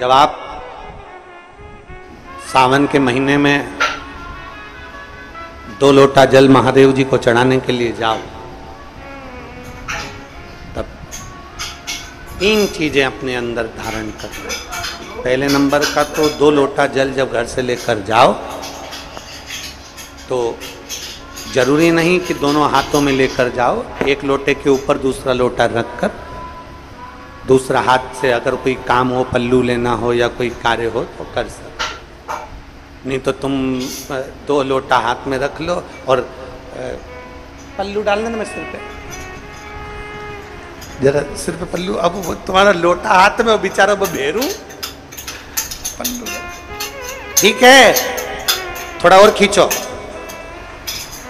जब आप सावन के महीने में 2 लोटा जल महादेव जी को चढ़ाने के लिए जाओ, तब 3 चीजें अपने अंदर धारण करना। पहले नंबर का तो 2 लोटा जल जब घर से लेकर जाओ तो जरूरी नहीं कि दोनों हाथों में लेकर जाओ, एक लोटे के ऊपर दूसरा लोटा रखकर दूसरा हाथ से अगर कोई काम हो, पल्लू लेना हो या कोई कार्य हो तो कर सकते। नहीं तो तुम 2 लोटा हाथ में रख लो और पल्लू डालना ना मैं सिर पे, जरा सिर पे पल्लू। अब वो तुम्हारा लोटा हाथ में, बेचारा वो भेरू पल्लू। ठीक है, थोड़ा और खींचो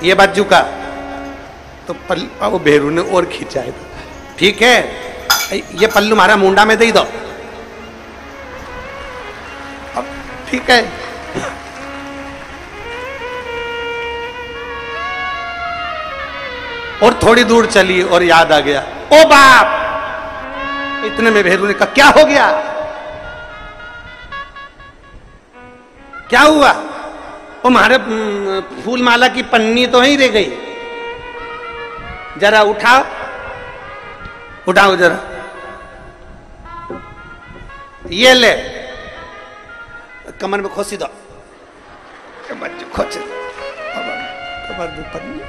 ये बाजू का, तो पल्लू वो भेरू ने और खींचा है। ठीक है, ये पल्लू हमारा मुंडा में दे दो। अब ठीक है, और थोड़ी दूर चली और याद आ गया, ओ बाप। इतने में भेरू ने कहा, क्या हो गया, क्या हुआ? ओ हमारे फूल माला की पन्नी तो ही रह गई, जरा उठाओ उठाओ जरा, ये ले कमर में खोसी दो, खोच कमर में पन्नी।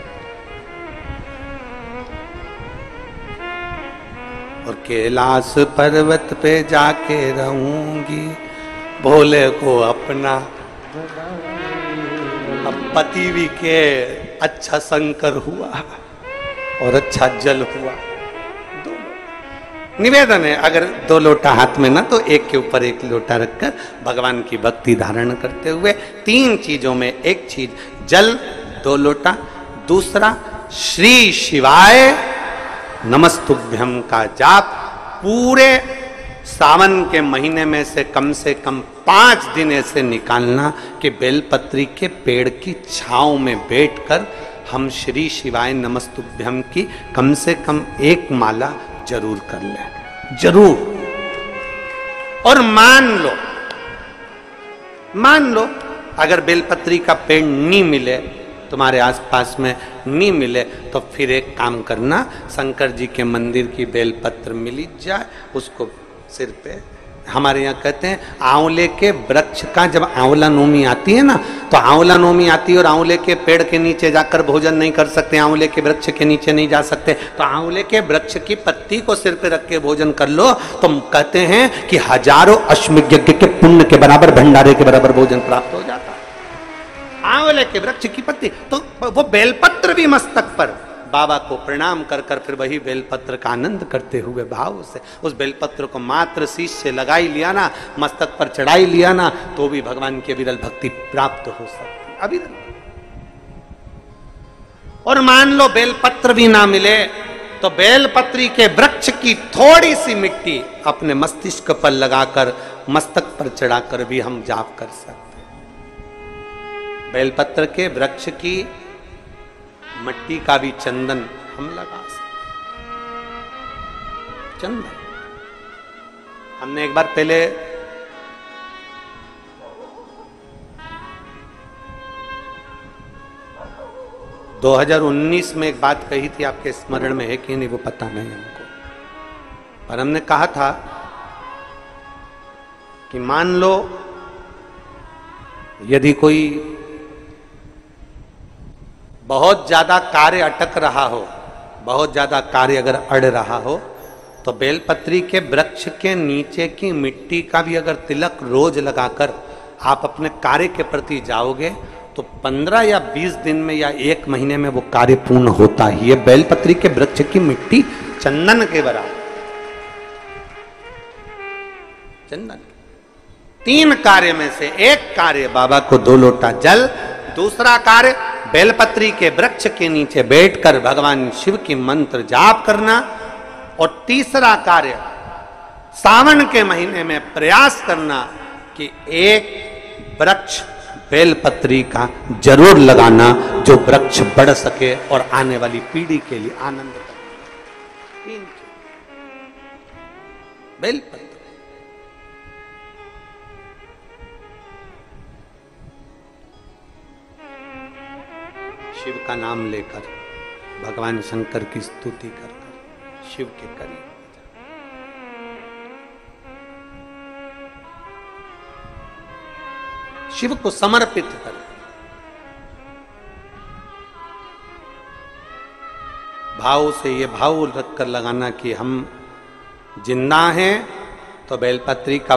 और कैलाश पर्वत पे जाके रहूंगी, भोले को अपना। अब पति भी के अच्छा शंकर हुआ और अच्छा जल हुआ। निवेदन है, अगर 2 लोटा हाथ में ना तो एक के ऊपर एक लोटा रखकर भगवान की भक्ति धारण करते हुए 3 चीजों में एक चीज जल 2 लोटा, दूसरा श्री शिवाय नमस्तुभ्यम का जाप पूरे सावन के महीने में से कम 5 दिन ऐसे निकालना कि बेलपत्री के पेड़ की छांव में बैठकर हम श्री शिवाय नमस्तुभ्यम की कम से कम 1 माला जरूर कर लें, जरूर। और मान लो अगर बेलपत्री का पेड़ नहीं मिले, तुम्हारे आसपास में नहीं मिले, तो फिर एक काम करना, शंकर जी के मंदिर की बेलपत्र मिली जाए, उसको सिर पे, हमारे यहाँ कहते हैं आंवले के वृक्ष का, जब आंवला नवमी आती है ना, तो आंवला नवमी आती है और आंवले के पेड़ के नीचे जाकर भोजन नहीं कर सकते, आंवले के वृक्ष के नीचे नहीं जा सकते, तो आंवले के वृक्ष की पत्ती को सिर पे रख के भोजन कर लो, तो कहते हैं कि हजारों अश्वमेध यज्ञ के पुण्य के बराबर, भंडारे के बराबर भोजन प्राप्त हो जाता है। आंवले के वृक्ष की पत्ती, तो वो बेलपत्र भी मस्तक पर बाबा को प्रणाम कर कर फिर वही बेलपत्र का आनंद करते हुए भाव से उस बेलपत्र को मात्र शीश से लगाई लिया ना, मस्तक पर चढ़ाई लिया ना, तो भी भगवान की अविरल भक्ति प्राप्त हो सकती, अविरल। और मान लो बेलपत्र भी ना मिले तो बेलपत्री के वृक्ष की थोड़ी सी मिट्टी अपने मस्तिष्क पर लगाकर, मस्तक पर चढ़ाकर भी हम जाप कर सकते। बेलपत्र के वृक्ष की मिट्टी का भी चंदन हम लगा सकते। चंदन हमने एक बार पहले (2019) में एक बात कही थी, आपके स्मरण में है कि नहीं वो पता नहीं हमको, पर हमने कहा था कि मान लो यदि कोई बहुत ज्यादा कार्य अटक रहा हो, बहुत ज्यादा कार्य अगर अड़ रहा हो, तो बेलपत्री के वृक्ष के नीचे की मिट्टी का भी अगर तिलक रोज लगाकर आप अपने कार्य के प्रति जाओगे तो 15 या 20 दिन में या 1 महीने में वो कार्य पूर्ण होता ही है। बेलपत्री के वृक्ष की मिट्टी चंदन के बराबर, चंदन। 3 कार्य में से एक कार्य बाबा को 2 लोटा जल, दूसरा कार्य बेलपत्री के वृक्ष के नीचे बैठकर भगवान शिव की मंत्र जाप करना, और तीसरा कार्य सावन के महीने में प्रयास करना कि एक वृक्ष बेलपत्री का जरूर लगाना जो वृक्ष बढ़ सके और आने वाली पीढ़ी के लिए आनंद करे। बेलपत्र शिव का नाम लेकर, भगवान शंकर की स्तुति कर शिव के करीब, शिव को समर्पित कर, भाव से ये भाव रखकर लगाना कि हम जिंदा हैं तो बेलपत्री का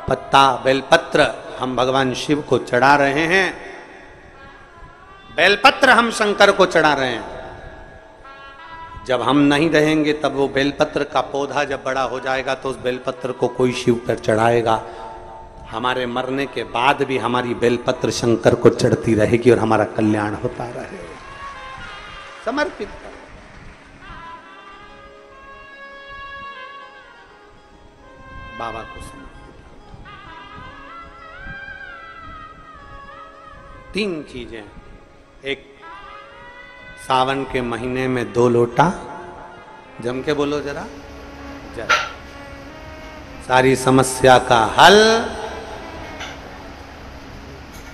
पत्ता, बेलपत्र हम भगवान शिव को चढ़ा रहे हैं, बेलपत्र हम शंकर को चढ़ा रहे हैं। जब हम नहीं रहेंगे तब वो बेलपत्र का पौधा जब बड़ा हो जाएगा तो उस बेलपत्र को कोई शिव पर चढ़ाएगा। हमारे मरने के बाद भी हमारी बेलपत्र शंकर को चढ़ती रहेगी और हमारा कल्याण होता रहेगा। समर्पित कर, बाबा को समर्पित। 3 चीजें, एक सावन के महीने में 2 लोटा, जम के बोलो जरा, सारी समस्या का हल।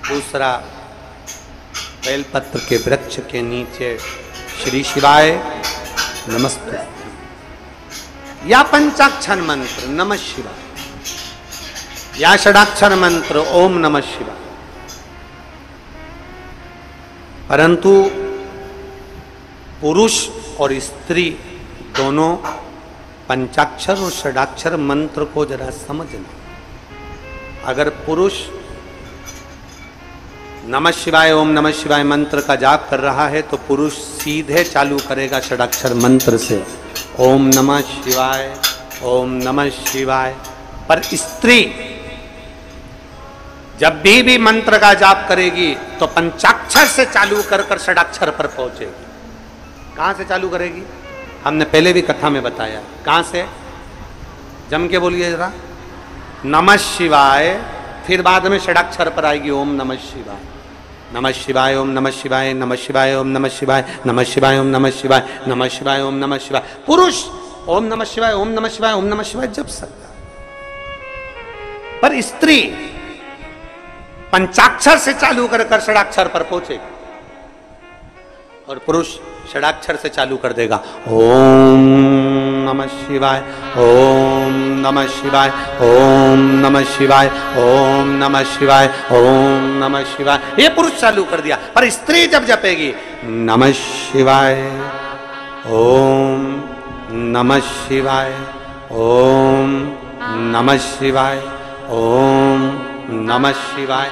दूसरा, बेलपत्र के वृक्ष के नीचे श्री शिवाय नमस्ते, या पंचाक्षर मंत्र नमः शिवाय, या षडाक्षर मंत्र ओम नमः शिवाय। परंतु पुरुष और स्त्री दोनों पंचाक्षर और षडाक्षर मंत्र को जरा समझना। अगर पुरुष नमः शिवाय ओम नमः शिवाय मंत्र का जाप कर रहा है तो पुरुष सीधे चालू करेगा षडाक्षर मंत्र से, ओम नमः शिवाय ओम नमः शिवाय। पर स्त्री जब भी मंत्र का जाप करेगी तो पंचाक्षर से चालू कर षडाक्षर पर पहुंचेगी। कहां से चालू करेगी? हमने पहले भी कथा में बताया। कहां से? जम के बोलिए जरा, नमः शिवाय, फिर बाद में षडाक्षर पर आएगी ओम नमः शिवाय, नमः शिवाय ओम नमः शिवाय, नमः शिवाय ओम नमः शिवाय, नमः शिवाय ओम नमः शिवाय, नमः शिवाय ओम नमः शिवाय। पुरुष ओम नमः शिवाय ओम नमः शिवाय ओम नमः शिवाय जप सकता, पर स्त्री पंचाक्षर से चालू कर षडाक्षर पर पहुंचेगी और पुरुष षडाक्षर से चालू कर देगा, ओम नमः शिवाय ओम नमः शिवाय ओम नमः शिवाय ओम नमः शिवाय ओम नमः शिवाय। ये पुरुष चालू कर दिया, पर स्त्री जब जपेगी नमः शिवाय ओम नमः शिवाय ओम नमः शिवाय ओम नमः शिवाय,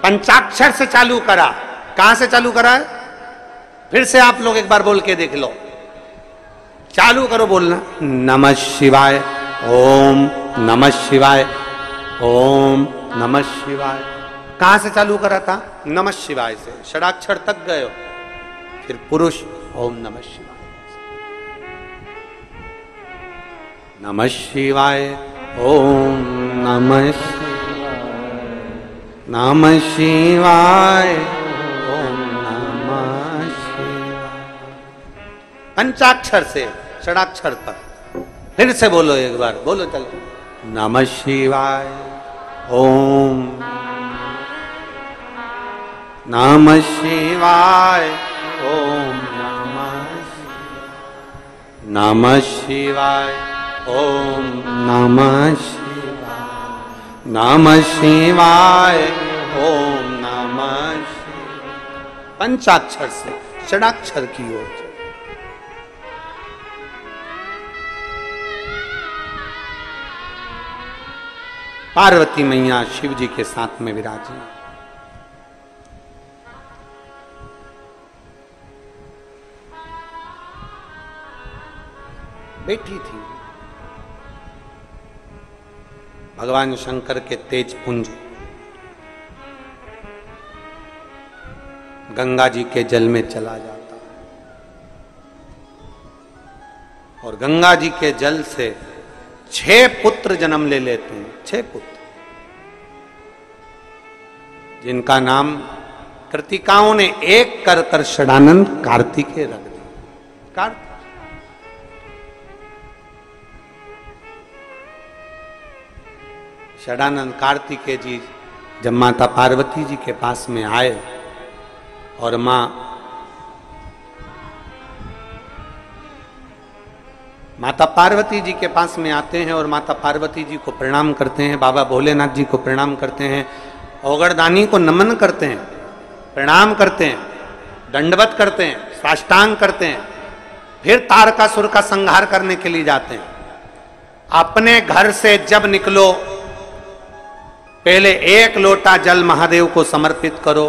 पंचाक्षर से चालू करा। कहां से चालू करा है? फिर से आप लोग एक बार बोल के देख लो, चालू करो बोलना, नमः शिवाय ओम नमः शिवाय ओम नमः शिवाय। कहां से चालू करा था? नमः शिवाय से, षडाक्षर तक गए हो। फिर पुरुष ओम नमः शिवाय, नमः शिवाय ओम नमः नमः शिवाय ओम नमः शिवाय। पंचाक्षर से षडाक्षर पर। फिर से बोलो एक बार, बोलो चलो, नमः शिवाय ओम नमः शिवाय ओम नमः शिवाय ओम नमः नमः शिवाय ओम नमः शिवाय। पंचाक्षर से षडाक्षर की ओर। पार्वती मैया शिव जी के साथ में विराजी। बैठी थी। भगवान शंकर के तेज पुंज गंगा जी के जल में चला जाता और गंगा जी के जल से 6 पुत्र जन्म ले लेते हैं। 6 पुत्र जिनका नाम कृतिकाओं ने एक कर षडानंद कार्तिकेय रख दिया। कार्तिक षडानंद कार्तिकेय जी जब माता पार्वती जी के पास में आए और माँ माता पार्वती जी के पास में आते हैं और माता पार्वती जी को प्रणाम करते हैं, बाबा भोलेनाथ जी को प्रणाम करते हैं, औगड़दानी को नमन करते हैं, प्रणाम करते हैं, दंडवत करते हैं, साष्टांग करते हैं। फिर तारकासुर का संहार करने के लिए जाते हैं। अपने घर से जब निकलो पहले 1 लोटा जल महादेव को समर्पित करो।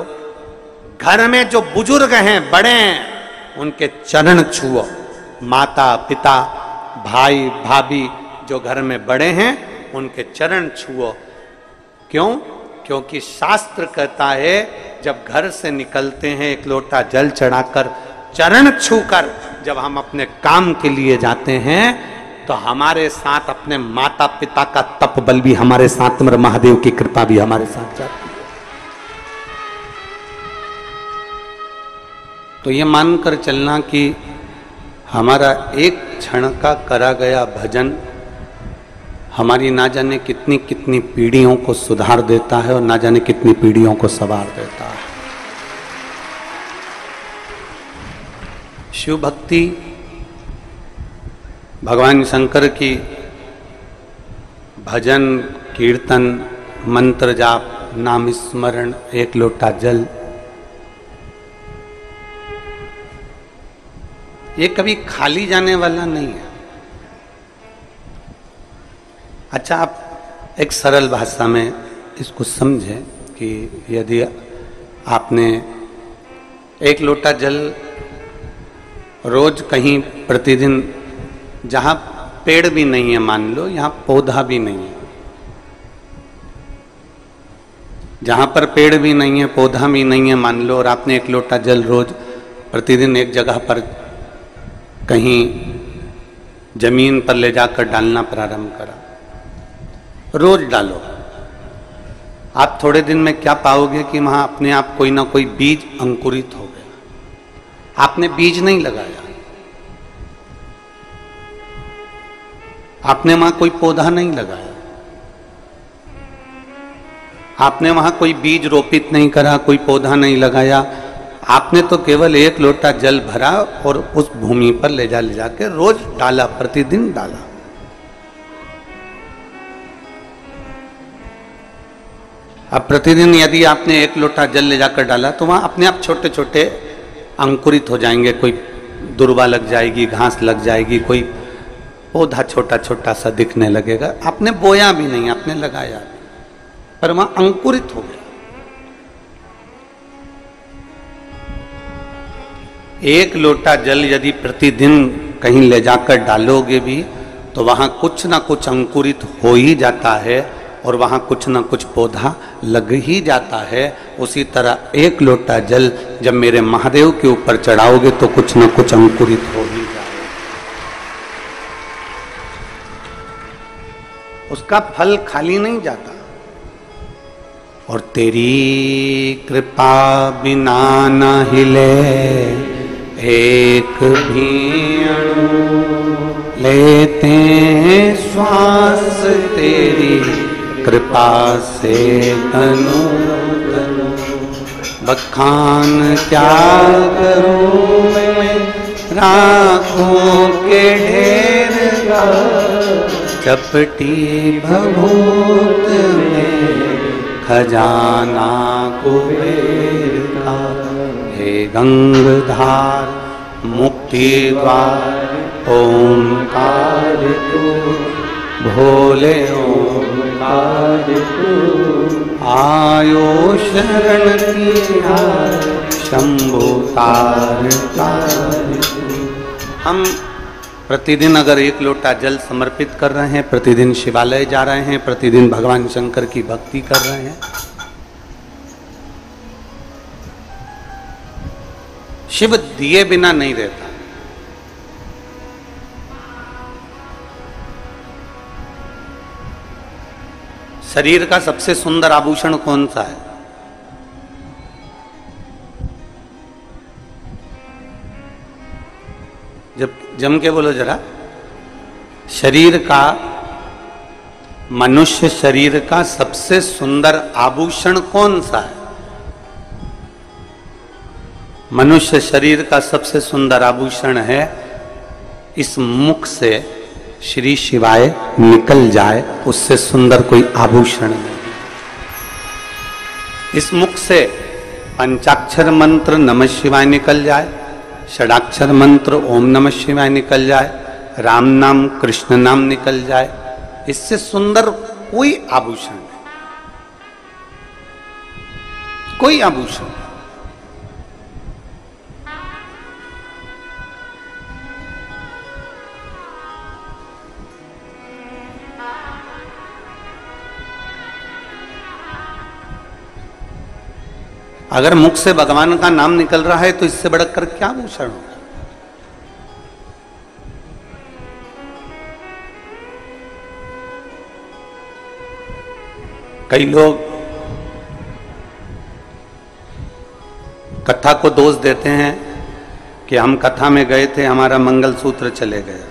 घर में जो बुजुर्ग हैं, बड़े हैं, उनके चरण छुओ। माता पिता भाई भाभी जो घर में बड़े हैं उनके चरण छुओ। क्यों? क्योंकि शास्त्र कहता है जब घर से निकलते हैं 1 लोटा जल चढ़ाकर, चरण छूकर जब हम अपने काम के लिए जाते हैं तो हमारे साथ अपने माता पिता का तप बल भी हमारे साथ, महादेव की कृपा भी हमारे साथ जाती है। तो ये मानकर चलना कि हमारा एक क्षण का करा गया भजन हमारी ना जाने कितनी कितनी पीढ़ियों को सुधार देता है और ना जाने कितनी पीढ़ियों को संवार देता है। शिव भक्ति, भगवान शंकर की भजन कीर्तन, मंत्र जाप, नाम स्मरण, 1 लोटा जल, ये कभी खाली जाने वाला नहीं है। अच्छा, आप एक सरल भाषा में इसको समझें कि यदि आपने 1 लोटा जल रोज कहीं प्रतिदिन, जहां पेड़ भी नहीं है, मान लो यहां पौधा भी नहीं है, जहां पर पेड़ भी नहीं है पौधा भी नहीं है मान लो, और आपने 1 लोटा जल रोज प्रतिदिन एक जगह पर कहीं जमीन पर ले जाकर डालना प्रारंभ करा, रोज डालो, आप थोड़े दिन में क्या पाओगे कि वहां अपने आप कोई ना कोई बीज अंकुरित हो गया। आपने बीज नहीं लगाया, आपने वहां कोई पौधा नहीं लगाया, आपने वहां कोई बीज रोपित नहीं करा, कोई पौधा नहीं लगाया, आपने तो केवल 1 लोटा जल भरा और उस भूमि पर ले जाके रोज डाला, प्रतिदिन डाला। अब प्रतिदिन यदि आपने 1 लोटा जल ले जाकर डाला तो वहां अपने आप छोटे छोटे अंकुरित हो जाएंगे, कोई दुर्वा लग जाएगी, घास लग जाएगी, कोई पौधा छोटा छोटा सा दिखने लगेगा। आपने बोया भी नहीं, आपने लगाया, पर वहां अंकुरित हो गया। 1 लोटा जल यदि प्रतिदिन कहीं ले जाकर डालोगे भी तो वहां कुछ ना कुछ अंकुरित हो ही जाता है और वहां कुछ ना कुछ पौधा लग ही जाता है। उसी तरह 1 लोटा जल जब मेरे महादेव के ऊपर चढ़ाओगे तो कुछ ना कुछ अंकुरित हो ही जाएगा। उसका फल खाली नहीं जाता। और तेरी कृपा बिना न हिले एक भी अणु, लेते हैं श्वास तेरी कृपा से तनु तनु। बखान क्या करूं मैं राखों के ढेर का, चपटी भभूत में खजाना कुबेर का। हे गंगधार मुक्ति द्वार ओंकार तू, भोले ओंकार तू। आयो शरण की शंभु तार तार। हम प्रतिदिन अगर 1 लोटा जल समर्पित कर रहे हैं, प्रतिदिन शिवालय जा रहे हैं, प्रतिदिन भगवान शंकर की भक्ति कर रहे हैं, शिव दिए बिना नहीं रहता। शरीर का सबसे सुंदर आभूषण कौन सा है? जब जम के बोलो जरा। शरीर का, मनुष्य शरीर का सबसे सुंदर आभूषण कौन सा है? मनुष्य शरीर का सबसे सुंदर आभूषण है इस मुख से श्री शिवाय निकल जाए, उससे सुंदर कोई आभूषण नहीं। इस मुख से पंचाक्षर मंत्र नमः शिवाय निकल जाए, षडाक्षर मंत्र ओम नमः शिवाय निकल जाए, राम नाम कृष्ण नाम निकल जाए, इससे सुंदर कोई आभूषण नहीं, कोई आभूषण। अगर मुख से भगवान का नाम निकल रहा है तो इससे बढ़कर क्या आभूषण होगा। कई लोग कथा को दोष देते हैं कि हम कथा में गए थे, हमारा मंगलसूत्र चले गया।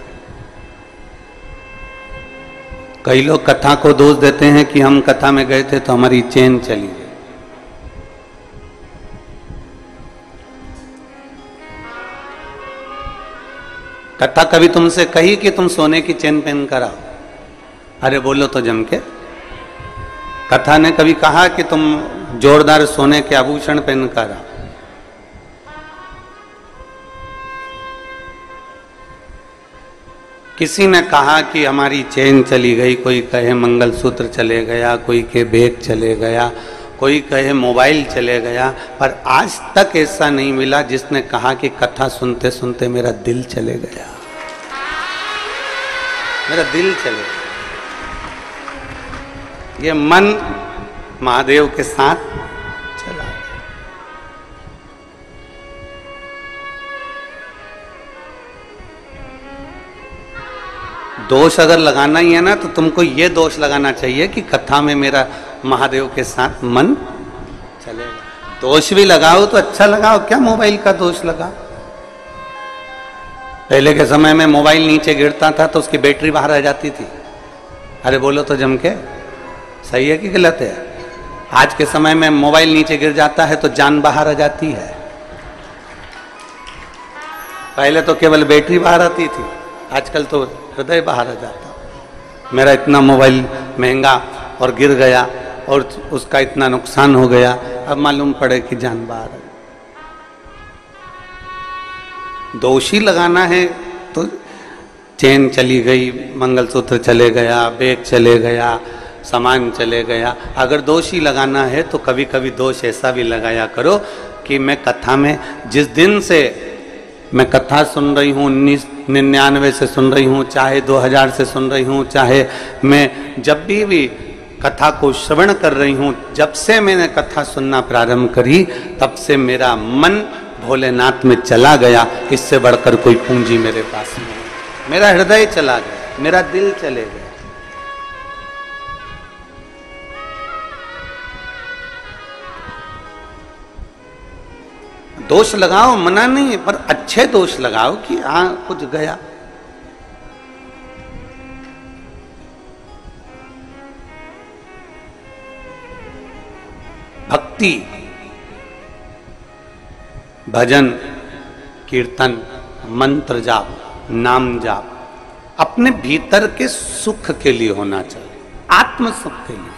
कई लोग कथा को दोष देते हैं कि हम कथा में गए थे तो हमारी चेन चली गई। कथा कभी तुमसे कही कि तुम सोने की चेन पहन कर आओ, अरे बोलो तो जम के। कथा ने कभी कहा कि तुम जोरदार सोने के आभूषण पहन कर आओ। किसी ने कहा कि हमारी चेन चली गई, कोई कहे मंगलसूत्र चले गया, कोई कहे बैग चले गया, कोई कहे मोबाइल चले गया, पर आज तक ऐसा नहीं मिला जिसने कहा कि कथा सुनते सुनते मेरा दिल चले गया, मेरा दिल चले गया। ये मन महादेव के साथ चला गया। दोष अगर लगाना ही है ना तो तुमको ये दोष लगाना चाहिए कि कथा में मेरा महादेव के साथ मन चलेगा। दोष भी लगाओ तो अच्छा लगाओ, क्या मोबाइल का दोष लगाओ। पहले के समय में मोबाइल नीचे गिरता था तो उसकी बैटरी बाहर आ जाती थी, अरे बोलो तो जम के, सही है कि गलत है। आज के समय में मोबाइल नीचे गिर जाता है तो जान बाहर आ जाती है। पहले तो केवल बैटरी बाहर आती थी, आजकल तो हृदय बाहर आ जाता। मेरा इतना मोबाइल महंगा और गिर गया और उसका इतना नुकसान हो गया, अब मालूम पड़े कि जान बाहर है। दोषी लगाना है तो चेन चली गई, मंगलसूत्र चले गया, बैग चले गया, सामान चले गया। अगर दोषी लगाना है तो कभी कभी दोष ऐसा भी लगाया करो कि मैं कथा में, जिस दिन से मैं कथा सुन रही हूँ, 1999 से सुन रही हूँ, चाहे 2000 से सुन रही हूँ, चाहे मैं जब भी कथा को श्रवण कर रही हूँ, जब से मैंने कथा सुनना प्रारंभ करी तब से मेरा मन भोलेनाथ में चला गया। इससे बढ़कर कोई पूंजी मेरे पास नहीं। मेरा हृदय चला गया, मेरा दिल चले गया। दोष लगाओ, मना नहीं, पर अच्छे दोष लगाओ कि हाँ कुछ गया। भक्ति, भजन, कीर्तन, मंत्र जाप, नाम जाप अपने भीतर के सुख के लिए होना चाहिए, आत्म सुख के लिए।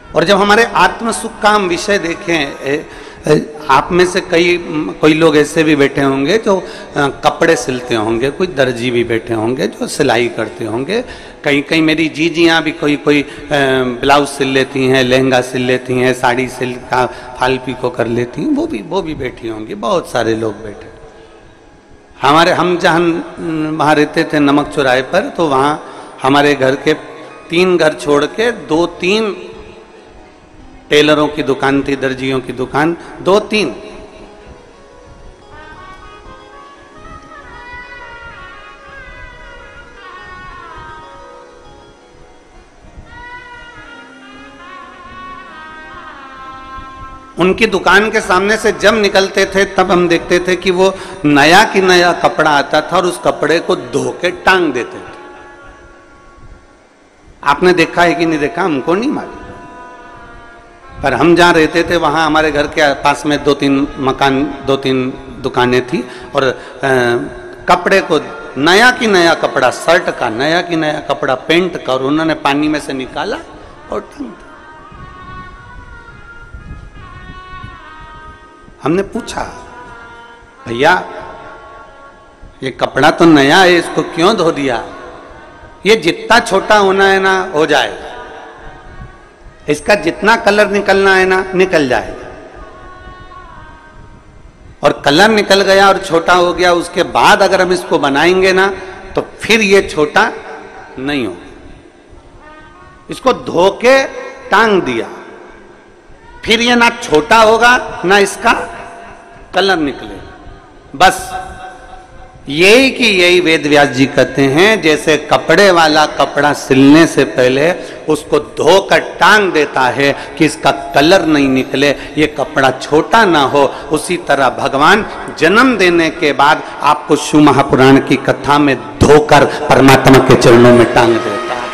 और जब हमारे आत्म सुख का हम विषय देखें, आप में से कोई लोग ऐसे भी बैठे होंगे जो कपड़े सिलते होंगे, कोई दर्जी भी बैठे होंगे जो सिलाई करते होंगे, कहीं मेरी जीजियाँ भी कोई ब्लाउज सिल लेती हैं, लहंगा सिल लेती हैं, साड़ी सिल का फाल पीको कर लेती हैं, वो भी बैठी होंगी। बहुत सारे लोग बैठे। हम जहाँ वहाँ रहते थे नमक चौराहे पर, तो वहाँ हमारे घर के 3 घर छोड़ के 2-3 टेलरों की दुकान थी, दर्जियों की दुकान, 2-3। उनकी दुकान के सामने से जब निकलते थे तब हम देखते थे कि वो नया की नया कपड़ा आता था और उस कपड़े को धो के टांग देते थे। आपने देखा है कि नहीं देखा, हमको नहीं मालूम। पर हम जहाँ रहते थे वहाँ हमारे घर के पास में 2-3 मकान, 2-3 दुकानें थी, और कपड़े को नया की नया कपड़ा, शर्ट का नया की नया कपड़ा, पेंट का, और उन्होंने पानी में से निकाला और टंग दिया। हमने पूछा, भैया ये कपड़ा तो नया है, इसको क्यों धो दिया? ये जितना छोटा होना है ना हो जाएगा, इसका जितना कलर निकलना है ना निकल जाएगा, और कलर निकल गया और छोटा हो गया, उसके बाद अगर हम इसको बनाएंगे ना तो फिर ये छोटा नहीं होगा। इसको धो के टांग दिया, फिर ये ना छोटा होगा ना इसका कलर निकलेगा। बस यही कि यही वेद व्यास जी कहते हैं, जैसे कपड़े वाला कपड़ा सिलने से पहले उसको धोकर टांग देता है कि इसका कलर नहीं निकले, ये कपड़ा छोटा ना हो, उसी तरह भगवान जन्म देने के बाद आपको शिव महापुराण की कथा में धोकर परमात्मा के चरणों में टांग देता है।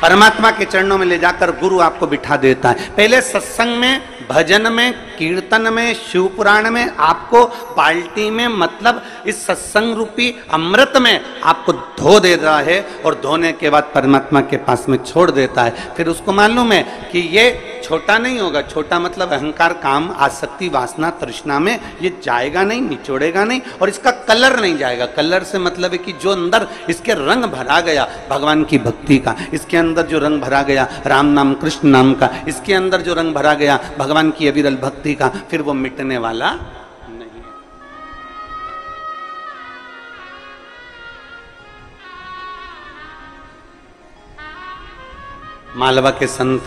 परमात्मा के चरणों में ले जाकर गुरु आपको बिठा देता है। पहले सत्संग में, भजन में, कीर्तन में, शिव पुराण में आपको बाल्टी में, मतलब इस सत्संग रूपी अमृत में आपको धो देता है, और धोने के बाद परमात्मा के पास में छोड़ देता है। फिर उसको मालूम है कि ये छोटा नहीं होगा, छोटा मतलब अहंकार, काम, आसक्ति, वासना, तृष्णा में ये जाएगा नहीं, निचोड़ेगा नहीं, और इसका कलर नहीं जाएगा। कलर से मतलब है कि जो अंदर इसके रंग भरा गया भगवान की भक्ति का, इसके अंदर जो रंग भरा गया राम नाम, कृष्ण नाम का, इसके अंदर जो रंग भरा गया भगवान की अविरल भक्ति का, फिर वो मिटने वाला नहीं है। मालवा के संत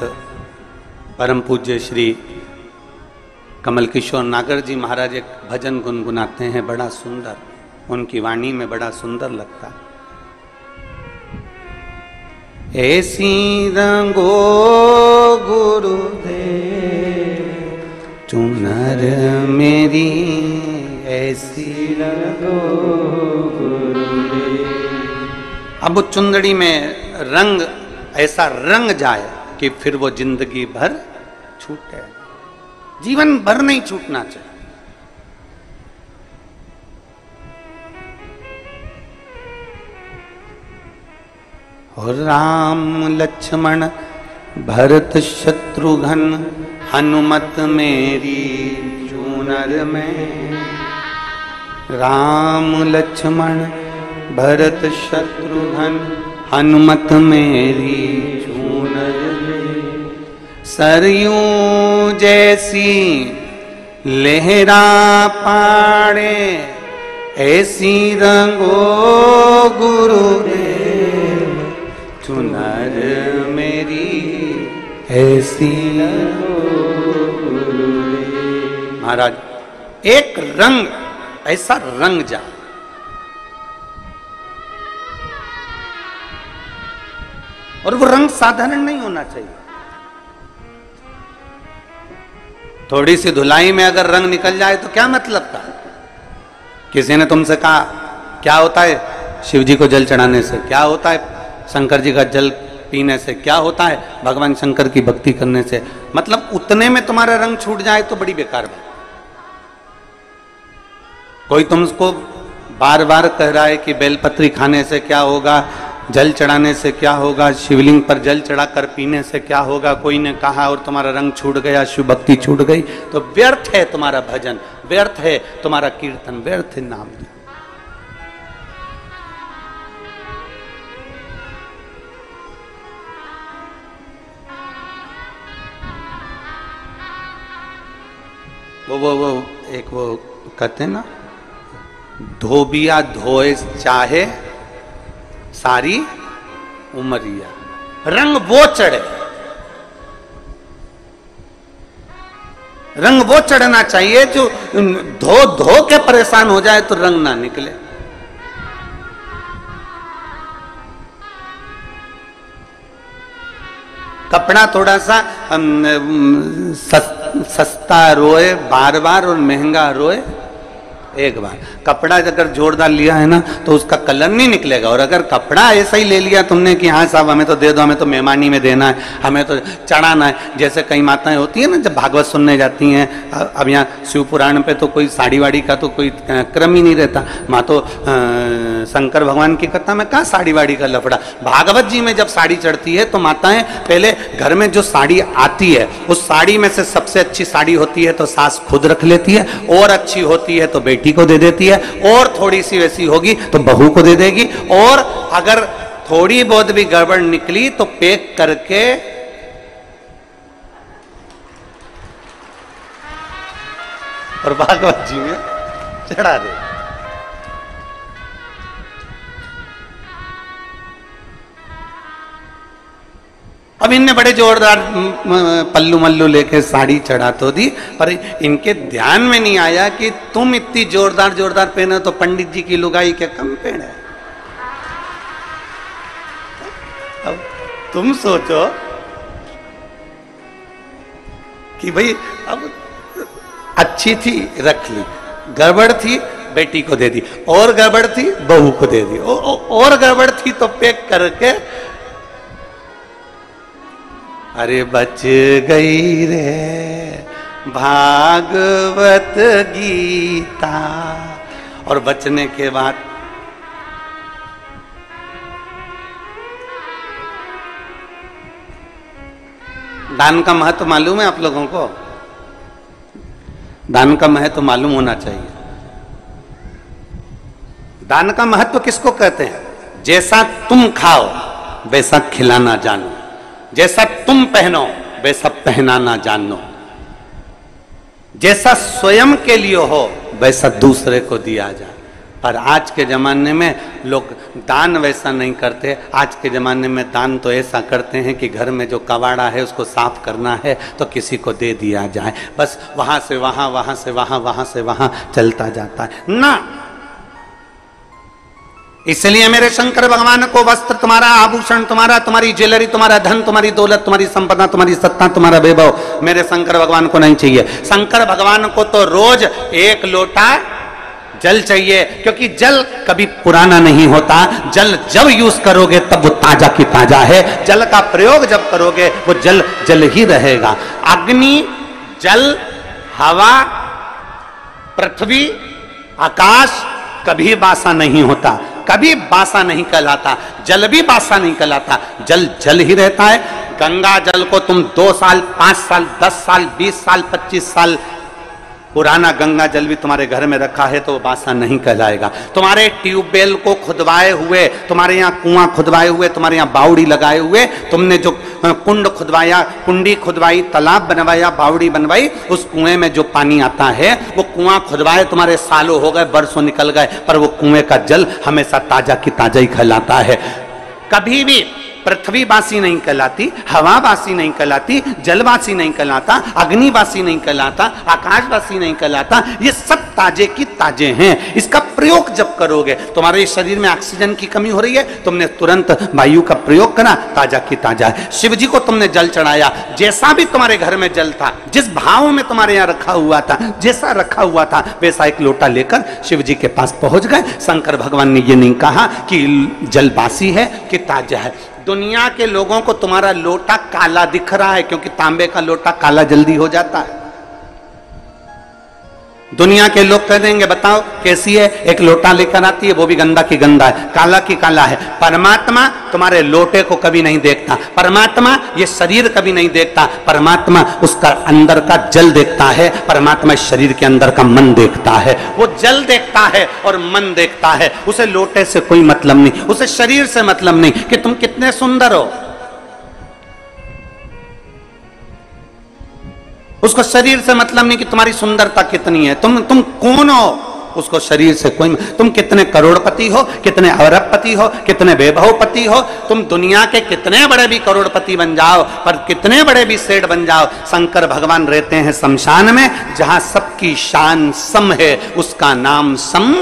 परम पूज्य श्री कमल किशोर नागर जी महाराज एक भजन गुनगुनाते हैं, बड़ा सुंदर, उनकी वाणी में बड़ा सुंदर लगता है। ऐसी रंगो गुरुदेव चुनर मेरी, ऐसी रंगो गुरुदेव। अब वो चुंदड़ी में रंग ऐसा रंग जाए कि फिर वो जिंदगी भर छूटे, जीवन भर नहीं छूटना चाहिए। और राम लक्ष्मण भरत शत्रुघ्न हनुमत मेरी चूनर में, राम लक्ष्मण भरत शत्रुघ्न हनुमत मेरी चूनर में, सरयूं जैसी लहरा पाड़े ऐसी रंगो गुरुदेव चुनर मेरी, ऐसी रंगो गुरुदेव। महाराज एक रंग ऐसा रंग जा, और वो रंग साधारण नहीं होना चाहिए। थोड़ी सी धुलाई में अगर रंग निकल जाए तो क्या मतलब था? किसी ने तुमसे कहा क्या होता है शिव जी को जल चढ़ाने से, क्या होता है शंकर जी का जल पीने से, क्या होता है भगवान शंकर की भक्ति करने से, मतलब उतने में तुम्हारा रंग छूट जाए तो बड़ी बेकार बात। कोई तुमको बार बार कह रहा है कि बेलपत्री खाने से क्या होगा, जल चढ़ाने से क्या होगा, शिवलिंग पर जल चढ़ाकर पीने से क्या होगा, कोई ने कहा और तुम्हारा रंग छूट गया, शिव भक्ति छूट गई, तो व्यर्थ है तुम्हारा भजन, व्यर्थ है तुम्हारा कीर्तन, व्यर्थ है नाम। वो एक वो कहते हैं ना, धोबिया धोए चाहे सारी उमरिया, रंग वो चढ़े, रंग वो चढ़ना चाहिए जो धो धो के परेशान हो जाए तो रंग ना निकले। कपड़ा थोड़ा सा सस्ता रोए बार बार और महंगा रोए एक बार। कपड़ा अगर जोरदार लिया है ना तो उसका कलर नहीं निकलेगा। और अगर कपड़ा ऐसा ही ले लिया तुमने कि हाँ साहब हमें तो दे दो, हमें तो मेहमानी में देना है, हमें तो चढ़ाना है, जैसे कई माताएं होती है ना जब भागवत सुनने जाती हैं, अब यहाँ शिव पुराण पे तो कोई साड़ी वाड़ी का तो कोई क्रम ही नहीं रहता। माँ तो शंकर भगवान की कथा में कहाँ साड़ी वाड़ी का लफड़ा। भागवत जी में जब साड़ी चढ़ती है तो माताएं पहले घर में जो साड़ी आती है उस साड़ी में से सबसे अच्छी साड़ी होती है तो सास खुद रख लेती है, और अच्छी होती है तो बेटी को दे देती है, और थोड़ी सी वैसी होगी तो बहू को दे देगी, और अगर थोड़ी बहुत भी गड़बड़ निकली तो पैक करके और भागवत जी में चढ़ा दे। अब इनने बड़े जोरदार पल्लू मल्लू लेके साड़ी चढ़ा तो दी, पर इनके ध्यान में नहीं आया कि तुम इतनी जोरदार जोरदार पहने तो पंडित जी की लुगाई क्या कम पहने है। अब तुम सोचो कि भाई अब अच्छी थी रख ली, गड़बड़ थी बेटी को दे दी, और गड़बड़ थी बहू को दे दी, और गड़बड़ थी तो पैक करके अरे बच गई रे भागवत गीता। और बचने के बाद दान का महत्व मालूम है आप लोगों को? दान का महत्व मालूम होना चाहिए। दान का महत्व किसको कहते हैं? जैसा तुम खाओ वैसा खिलाना जानो, जैसा तुम पहनो वैसा पहनाना जानो, जैसा स्वयं के लिए हो वैसा दूसरे को दिया जाए। पर आज के जमाने में लोग दान वैसा नहीं करते। आज के जमाने में दान तो ऐसा करते हैं कि घर में जो कबाड़ा है उसको साफ करना है तो किसी को दे दिया जाए, बस वहां से वहां, वहां से वहां, वहां से वहां चलता जाता है ना। इसलिए मेरे शंकर भगवान को वस्त्र तुम्हारा, आभूषण तुम्हारा, तुम्हारी ज्वेलरी, तुम्हारा धन, तुम्हारी दौलत, तुम्हारी संपदा, तुम्हारी सत्ता, तुम्हारा वैभव मेरे शंकर भगवान को नहीं चाहिए। शंकर भगवान को तो रोज एक लोटा जल चाहिए, क्योंकि जल कभी पुराना नहीं होता। जल जब यूज करोगे तब वो ताजा की ताजा है। जल का प्रयोग जब करोगे वो जल जल ही रहेगा। अग्नि, जल, हवा, पृथ्वी, आकाश कभी बासा नहीं होता, कभी बासा नहीं कहलाता। जल भी बासा नहीं कहलाता, जल जल ही रहता है। गंगा जल को तुम 2 साल, 5 साल, 10 साल, 20 साल, 25 साल पुराना गंगा जल भी तुम्हारे घर में रखा है तो वो बासा नहीं कहलाएगा। तुम्हारे ट्यूबवेल को खुदवाए हुए, तुम्हारे यहाँ कुआं खुदवाए हुए, तुम्हारे यहाँ बावड़ी लगाए हुए, तुमने जो कुंड खुदवाया, कुंडी खुदवाई, तालाब बनवाया, बावड़ी बनवाई, उस कुएं में जो पानी आता है वो कुआं खुदवाए तुम्हारे सालों हो गए, बरसों निकल गए, पर वो कुएं का जल हमेशा ताजा की ताजा ही कहलाता है। कभी भी पृथ्वी बासी नहीं कहलाती, हवा बासी नहीं कहलाती, जलवासी नहीं कहलाता, अग्निवासी नहीं कहलाता, आकाशवासी नहीं कहलाता। ये सब ताजे की ताजे हैं। इसका प्रयोग जब करोगे, तुम्हारे शरीर में ऑक्सीजन की कमी हो रही है, तुमने तुरंत वायु का प्रयोग करा, ताजा की ताजा है। शिव जी को तुमने जल चढ़ाया, जैसा भी तुम्हारे घर में जल था, जिस भाव में तुम्हारे यहाँ रखा हुआ था, जैसा रखा हुआ था वैसा एक लोटा लेकर शिव जी के पास पहुंच गए। शंकर भगवान ने ये नहीं कहा कि जल बासी है कि ताजा है। दुनिया के लोगों को तुम्हारा लोटा काला दिख रहा है, क्योंकि तांबे का लोटा काला जल्दी हो जाता है। दुनिया के लोग कह देंगे बताओ कैसी है, एक लोटा लेकर आती है वो भी गंदा की गंदा है, काला की काला है। परमात्मा तुम्हारे लोटे को कभी नहीं देखता, परमात्मा ये शरीर कभी नहीं देखता, परमात्मा उसका अंदर का जल देखता है, परमात्मा इस शरीर के अंदर का मन देखता है। वो जल देखता है और मन देखता है। उसे लोटे से कोई मतलब नहीं, उसे शरीर से मतलब नहीं कि तुम कितने सुंदर हो, उसको शरीर से मतलब नहीं कि तुम्हारी सुंदरता कितनी है, तुम कौन हो, उसको शरीर से कोई। तुम कितने करोड़पति हो, कितने अरबपति हो, कितने वैभवपति हो, तुम दुनिया के कितने बड़े भी करोड़पति बन जाओ, पर कितने बड़े भी सेठ बन जाओ, शंकर भगवान रहते हैं शमशान में, जहां सबकी शान सम है, उसका नाम सम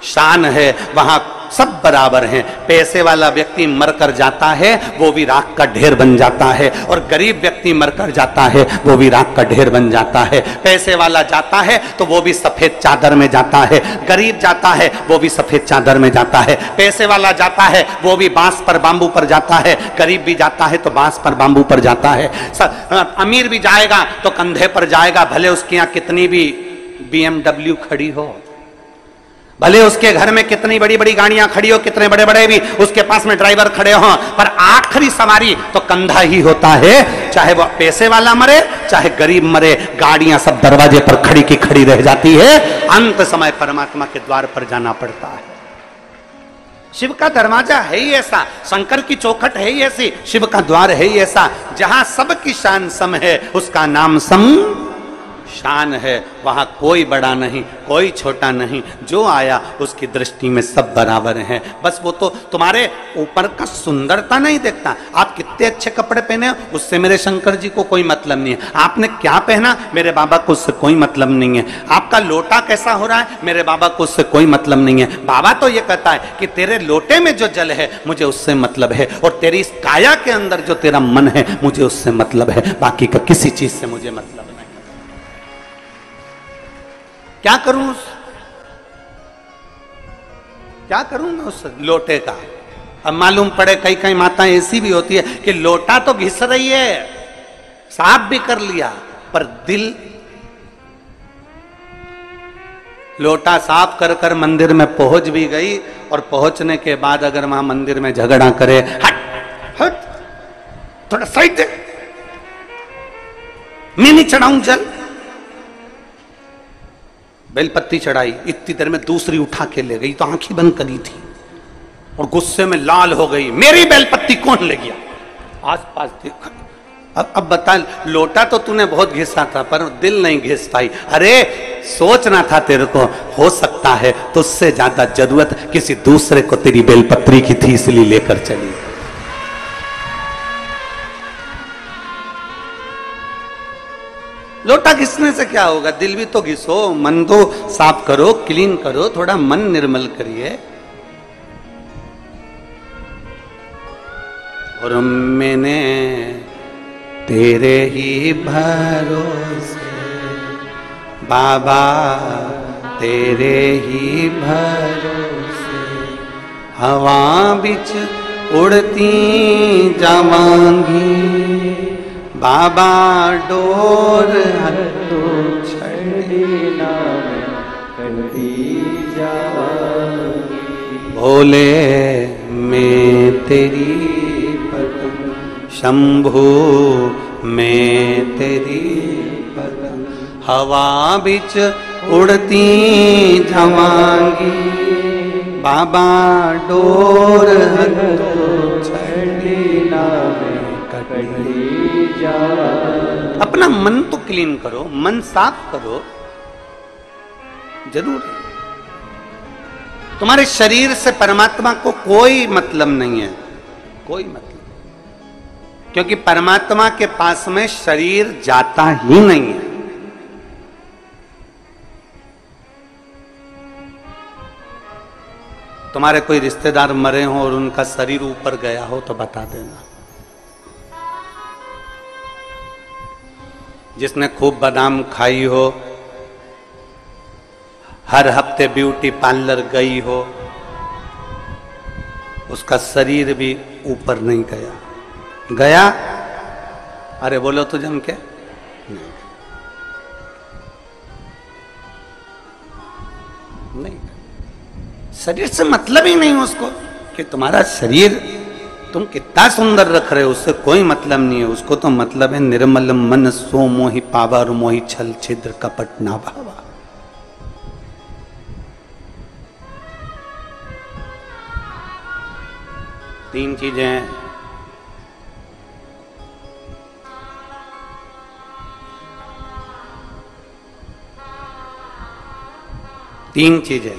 शान है। वहां सब बराबर हैं। पैसे वाला व्यक्ति मरकर जाता है, वो भी राख का ढेर बन जाता है, और गरीब व्यक्ति मरकर जाता है, वो भी राख का ढेर बन जाता है। पैसे वाला जाता है तो वो भी सफेद चादर में जाता है, गरीब जाता है वो भी सफेद चादर में जाता है। पैसे वाला जाता है वो भी बांस पर बांबू पर जाता है, गरीब भी जाता है तो बांस पर बांबू पर जाता है। अमीर भी जाएगा तो कंधे पर जाएगा, भले उसके यहाँ कितनी भी BMW खड़ी हो, भले उसके घर में कितनी बड़ी बड़ी गाड़ियां खड़ी हो, कितने बड़े बड़े भी उसके पास में ड्राइवर खड़े हो, पर आखिरी सवारी तो कंधा ही होता है। चाहे वो पैसे वाला मरे चाहे गरीब मरे, गाड़ियां सब दरवाजे पर खड़ी की खड़ी रह जाती है। अंत समय परमात्मा के द्वार पर जाना पड़ता है। शिव का दरवाजा है ही ऐसा, शंकर की चौखट है ही ऐसी, शिव का द्वार है ही ऐसा, जहां सबकी शान सम है, उसका नाम सम शान है। वहां कोई बड़ा नहीं, कोई छोटा नहीं, जो आया उसकी दृष्टि में सब बराबर हैं। बस वो तो तुम्हारे ऊपर का सुंदरता नहीं देखता, आप कितने अच्छे कपड़े पहने हो उससे मेरे शंकर जी को कोई मतलब नहीं है, आपने क्या पहना मेरे बाबा को उससे कोई मतलब नहीं है, आपका लोटा कैसा हो रहा है मेरे बाबा को उससे कोई मतलब नहीं है। बाबा तो ये कहता है कि तेरे लोटे में जो जल है मुझे उससे मतलब है, और तेरी इस काया के अंदर जो तेरा मन है मुझे उससे मतलब है, बाकी का किसी चीज से मुझे मतलब नहीं। क्या करूं मैं उस लोटे का? अब मालूम पड़े कई कई माताएं ऐसी भी होती है कि लोटा तो घिस रही है, साफ भी कर लिया, पर दिल, लोटा साफ कर कर मंदिर में पहुंच भी गई, और पहुंचने के बाद अगर वहां मंदिर में झगड़ा करे, हट हट थोड़ा साइड दे, मैं नहीं चढ़ाऊं जल, बेलपत्ती चढ़ाई, इतनी देर में दूसरी उठा के ले गई तो आंखें बंद करी थी और गुस्से में लाल हो गई, मेरी बेलपत्ती कौन ले गया? आसपास देखा, अब बता, लोटा तो तूने बहुत घिसा था पर दिल नहीं घिस पाई। अरे सोचना था तेरे को, हो सकता है तो उससे ज्यादा जरूरत किसी दूसरे को तेरी बेलपत्री की थी इसलिए लेकर चली। लोटा घिसने से क्या होगा, दिल भी तो घिसो, मन तो साफ करो, क्लीन करो, थोड़ा मन निर्मल करिए। और मैंने तेरे ही भरोसे बाबा, तेरे ही भरोसे हवा बिच उड़ती जावांगी, बाबा डोर हटो छड़ी ना कटी जावांगी, भोले मैं तेरी पतंग, शंभू मैं तेरी पतंग, हवा बिच उड़ती जावांगी, बाबा डोर हटो छड़ी ना कटी। अपना मन तो क्लीन करो, मन साफ करो, जरूर। तुम्हारे शरीर से परमात्मा को कोई मतलब नहीं है, कोई मतलब, क्योंकि परमात्मा के पास में शरीर जाता ही नहीं है। तुम्हारे कोई रिश्तेदार मरे हो और उनका शरीर ऊपर गया हो तो बता देना। जिसने खूब बादाम खाई हो, हर हफ्ते ब्यूटी पार्लर गई हो, उसका शरीर भी ऊपर नहीं गया। गया? अरे बोलो तो जम के नहीं, शरीर से मतलब ही नहीं उसको कि तुम्हारा शरीर तुम कितना सुंदर रख रहे हो, उससे कोई मतलब नहीं है। उसको तो मतलब है निर्मल मन सो मोहि पावा, मोहि छल छिद्र कपट ना भावा। तीन चीजें हैं, तीन चीजें,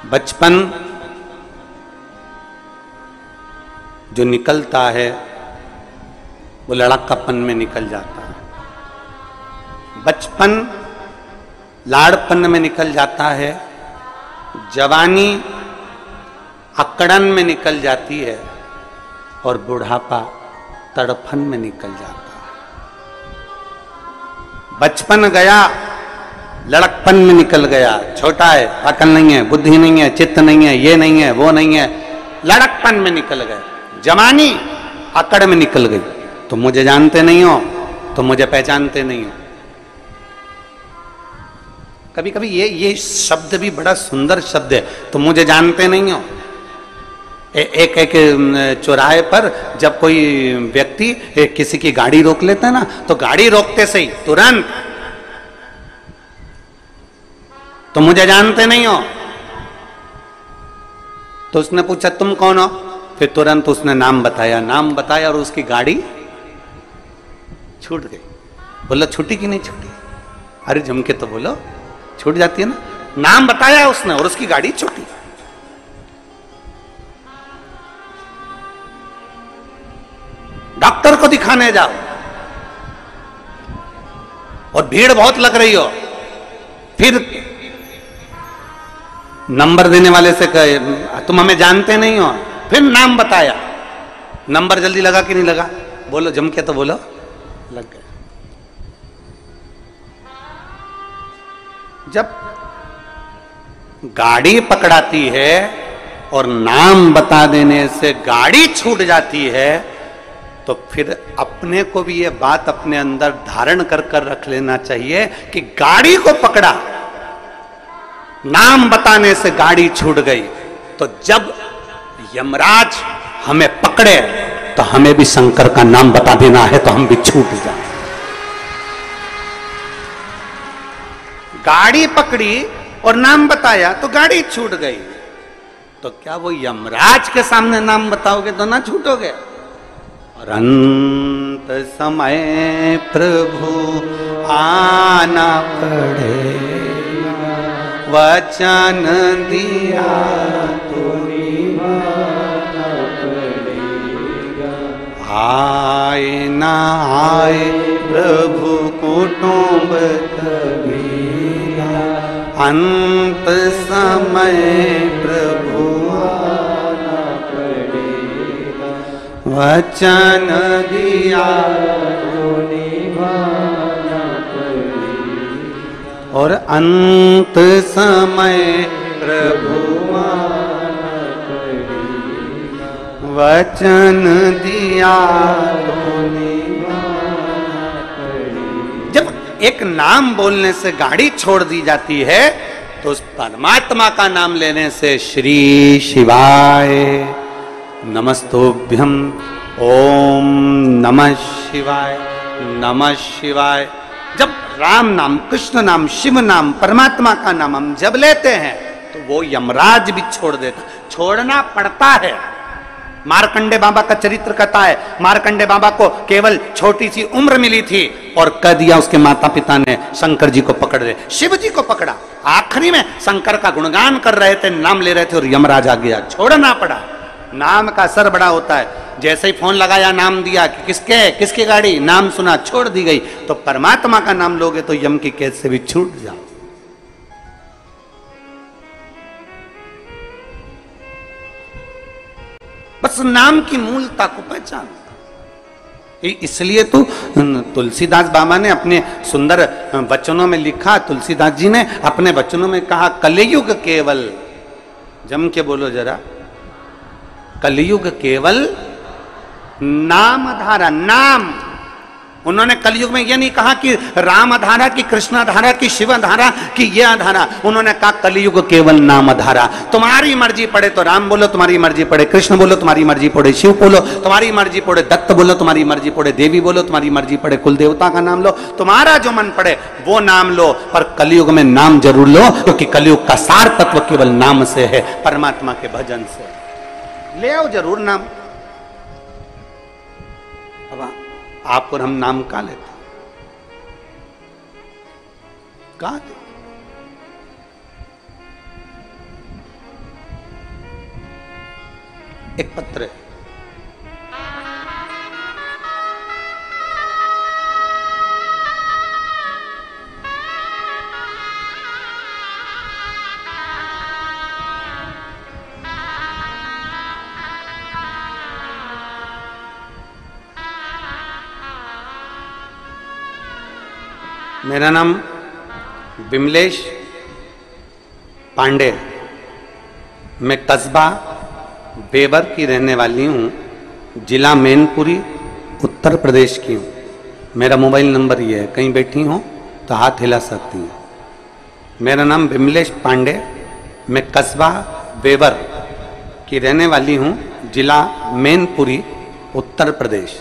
बचपन जो निकलता है वो लड़कापन में निकल जाता है। बचपन लाड़पन में निकल जाता है, जवानी अकड़न में निकल जाती है और बुढ़ापा तड़फन में निकल जाता है। बचपन गया, लड़कपन में निकल गया, छोटा है, अकल नहीं है, बुद्धि नहीं है, चित्त नहीं है, ये नहीं है, वो नहीं है, लड़कपन में निकल गए। जवानी अकड़ में निकल गई, तुम मुझे जानते नहीं हो, तुम मुझे पहचानते नहीं हो। कभी कभी ये शब्द भी बड़ा सुंदर शब्द है, तुम मुझे जानते नहीं हो। एक चौराहे पर जब कोई व्यक्ति किसी की गाड़ी रोक लेता है ना, तो गाड़ी रोकते से ही तुरंत तुम मुझे जानते नहीं हो। तो उसने पूछा तुम कौन हो, फिर तुरंत उसने नाम बताया और उसकी गाड़ी छूट गई। बोला छूटी कि नहीं छूटी? अरे जम के तो बोलो, छूट जाती है ना। नाम बताया उसने और उसकी गाड़ी छूटी। डॉक्टर को दिखाने जाओ और भीड़ बहुत लग रही हो, फिर नंबर देने वाले से कहे तुम हमें जानते नहीं हो, फिर नाम बताया, नंबर जल्दी लगा कि नहीं लगा? बोलो जम के तो बोलो, लग गया। जब गाड़ी पकड़ाती है और नाम बता देने से गाड़ी छूट जाती है, तो फिर अपने को भी ये बात अपने अंदर धारण कर कर रख लेना चाहिए कि गाड़ी को पकड़ा, नाम बताने से गाड़ी छूट गई। तो जब यमराज हमें पकड़े तो हमें भी शंकर का नाम बता देना है, तो हम भी छूट जाए। गाड़ी पकड़ी और नाम बताया तो गाड़ी छूट गई, तो क्या वो यमराज के सामने नाम बताओगे तो ना छूटोगे? और अंत समय प्रभु आना पड़ेगा, वचन दिया तो निभाना पड़ेगा। आए ना आए प्रभु कुटुंब कबीरा, अंत समय प्रभु आना पड़ेगा, वचन दिया तो निभाना पड़ेगा। और अंत समय प्रभु आना पड़ेगा, वचन दिया तो निभाना पड़ेगा। जब एक नाम बोलने से गाड़ी छोड़ दी जाती है, तो उस परमात्मा का नाम लेने से श्री शिवाय नमस्तुभ्यं, ओम नमः शिवाय, नमः शिवाय। जब राम नाम, कृष्ण नाम, शिव नाम, परमात्मा का नाम हम जब लेते हैं तो वो यमराज भी छोड़ देता, छोड़ना पड़ता है। मार्कंडे बाबा का चरित्र कहता है, मार्कंडे बाबा को केवल छोटी सी उम्र मिली थी और कह दिया उसके माता पिता ने शंकर जी को पकड़ ले, शिव जी को पकड़ा। आखिरी में शंकर का गुणगान कर रहे थे, नाम ले रहे थे और यमराज आ गया, छोड़ना पड़ा। नाम का असर बड़ा होता है। जैसे ही फोन लगाया, नाम दिया कि किसकी गाड़ी, नाम सुना, छोड़ दी गई। तो परमात्मा का नाम लोगे तो यम की कैद से भी छूट जाओ। बस नाम की मूलता को पहचान। इसलिए तो तुलसीदास बाबा ने अपने सुंदर वचनों में लिखा, तुलसीदास जी ने अपने वचनों में कहा, कलयुग केवल, जम के बोलो जरा, कलयुग केवल नाम धारा। नाम, उन्होंने कलयुग में यह नहीं कहा कि राम धारा की, कृष्ण धारा की, शिव धारा की, यह धारा। उन्होंने कहा कलयुग केवल नाम धारा। तुम्हारी मर्जी पड़े तो राम बोलो, तुम्हारी मर्जी पड़े कृष्ण बोलो, तुम्हारी मर्जी पड़े शिव बोलो, तुम्हारी मर्जी पड़े दत्त बोलो, तुम्हारी मर्जी पड़े देवी बोलो, तुम्हारी मर्जी पड़े कुल देवता का नाम लो, तुम्हारा जो मन पड़े वो नाम लो। पर कलयुग में नाम जरूर लो, क्योंकि कलयुग का सार तत्व केवल नाम से है, परमात्मा के भजन से। ले आओ जरूर नाम। अब आप और हम नाम का लेते, कहा दे? एक पत्र है, मेरा नाम विमलेश पांडे, मैं कस्बा बेवर की रहने वाली हूँ, जिला मैनपुरी उत्तर प्रदेश की हूँ। मेरा मोबाइल नंबर ये है, कहीं बैठी हो तो हाथ हिला सकती हैं। मेरा नाम विमलेश पांडे, मैं कस्बा बेवर की रहने वाली हूँ, जिला मैनपुरी उत्तर प्रदेश।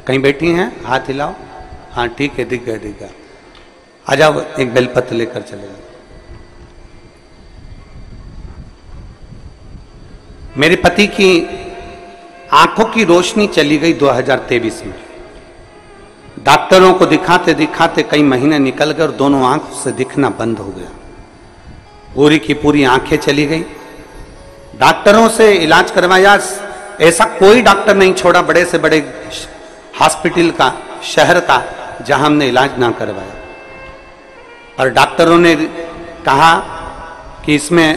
कहीं बैठी हैं, हाथ हिलाओ। हाँ ठीक है, दिख गया। आ जाओ, एक बेलपत्र लेकर चले जाओ। मेरे पति की आंखों की रोशनी चली गई 2023 में। डॉक्टरों को दिखाते दिखाते कई महीने निकल गए और दोनों आंखों से दिखना बंद हो गया। पूरी की पूरी आंखें चली गई। डॉक्टरों से इलाज करवाया, ऐसा कोई डॉक्टर नहीं छोड़ा बड़े से बड़े हॉस्पिटल का, शहर का, जहां हमने इलाज ना करवाया। और डॉक्टरों ने कहा कि इसमें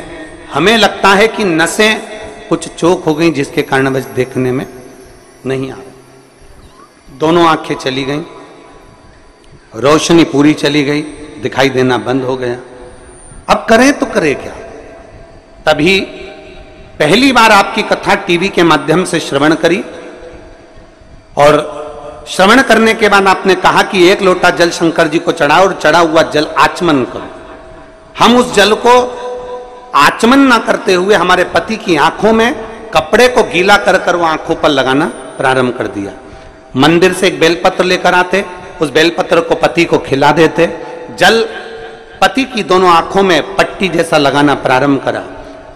हमें लगता है कि नसें कुछ चोक हो गई, जिसके कारण बस देखने में नहीं आ रहा। दोनों आंखें चली गई, रोशनी पूरी चली गई, दिखाई देना बंद हो गया। अब करें तो करें क्या? तभी पहली बार आपकी कथा टीवी के माध्यम से श्रवण करी, और श्रवण करने के बाद आपने कहा कि 1 लोटा जल शंकर जी को चढ़ाओ और चढ़ा हुआ जल आचमन करो। हम उस जल को आचमन ना करते हुए हमारे पति की आंखों में कपड़े को गीला कर वो आंखों पर लगाना प्रारंभ कर दिया। मंदिर से एक बेलपत्र लेकर आते, उस बेलपत्र को पति को खिला देते, जल पति की दोनों आंखों में पट्टी जैसा लगाना प्रारंभ करा।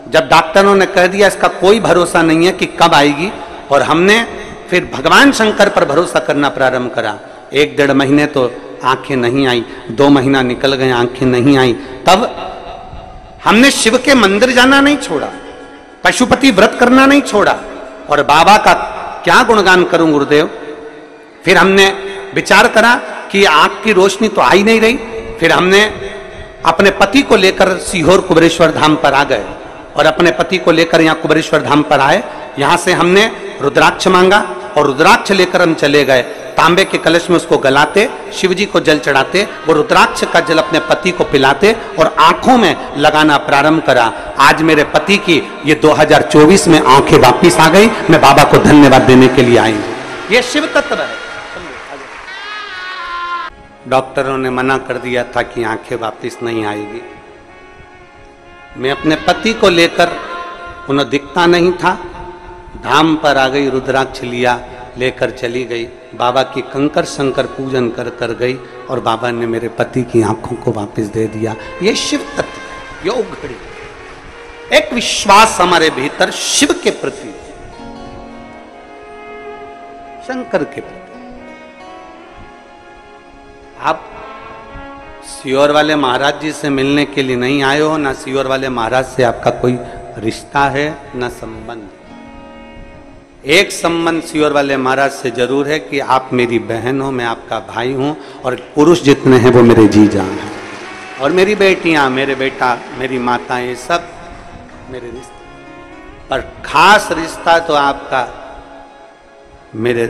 जब डॉक्टरों ने कह दिया इसका कोई भरोसा नहीं है कि कब आएगी, और हमने फिर भगवान शंकर पर भरोसा करना प्रारंभ करा। 1-1.5 महीने तो आंखें नहीं आई, 2 महीना निकल गए, आंखें नहीं आई। तब हमने शिव के मंदिर जाना नहीं छोड़ा, पशुपति व्रत करना नहीं छोड़ा, और बाबा का क्या गुणगान करूं गुरुदेव। फिर हमने विचार करा कि आंख की रोशनी तो आ ही नहीं रही। फिर हमने अपने पति को लेकर सीहोर कुबेरेश्वर धाम पर आ गए, और अपने पति को लेकर यहाँ कुबेरेश्वर धाम पर आए। यहाँ से हमने रुद्राक्ष मांगा, और रुद्राक्ष लेकर हम चले गए। तांबे के कलश में उसको गलाते, शिव जी को जल चढ़ाते, वो रुद्राक्ष का जल अपने पति को पिलाते और आंखों में लगाना प्रारंभ करा। आज मेरे पति की ये 2024 में आंखें वापिस आ गई। मैं बाबा को धन्यवाद देने के लिए आई हूं। ये शिव तत्व है। डॉक्टरों ने मना कर दिया था कि आंखें वापिस नहीं आएगी। मैं अपने पति को लेकर, उन्हें दिखता नहीं था, धाम पर आ गई, रुद्राक्ष लिया, लेकर चली गई। बाबा की कंकर शंकर पूजन कर गई, और बाबा ने मेरे पति की आंखों को वापस दे दिया। ये शिव तत्व, योग घड़ी, एक विश्वास हमारे भीतर शिव के प्रति, शंकर के प्रति। आप सीहोर वाले महाराज जी से मिलने के लिए नहीं आए हो, ना सीहोर वाले महाराज से आपका कोई रिश्ता है, ना संबंध। एक संबंध सीहोर वाले महाराज से जरूर है कि आप मेरी बहन हो, मैं आपका भाई हूं, और पुरुष जितने हैं वो मेरे जी जान हैं, और मेरी बेटियां, मेरे बेटा, मेरी माताएं, ये सब मेरे रिश्ते। पर खास रिश्ता तो आपका मेरे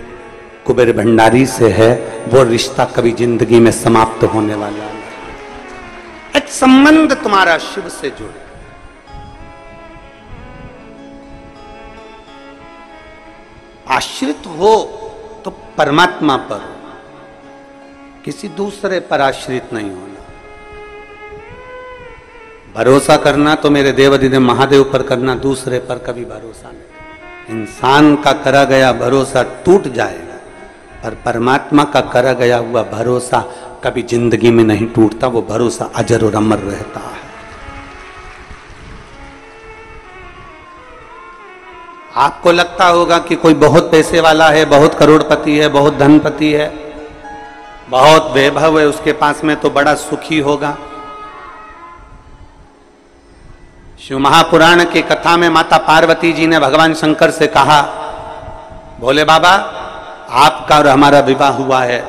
कुबेर भंडारी से है। वो रिश्ता कभी जिंदगी में समाप्त होने वाला है। एक संबंध तुम्हारा शिव से जुड़े। आश्रित हो तो परमात्मा पर हो, किसी दूसरे पर आश्रित नहीं होना। भरोसा करना तो मेरे देवाधिदेव महादेव पर करना, दूसरे पर कभी भरोसा नहीं। इंसान का करा गया भरोसा टूट जाएगा, पर परमात्मा का करा गया हुआ भरोसा कभी जिंदगी में नहीं टूटता। वो भरोसा अजर और अमर रहता है। आपको लगता होगा कि कोई बहुत पैसे वाला है, बहुत करोड़पति है, बहुत धनपति है, बहुत वैभव है उसके पास में, तो बड़ा सुखी होगा। शिव महापुराण की कथा में माता पार्वती जी ने भगवान शंकर से कहा, भोले बाबा आपका और हमारा विवाह हुआ है।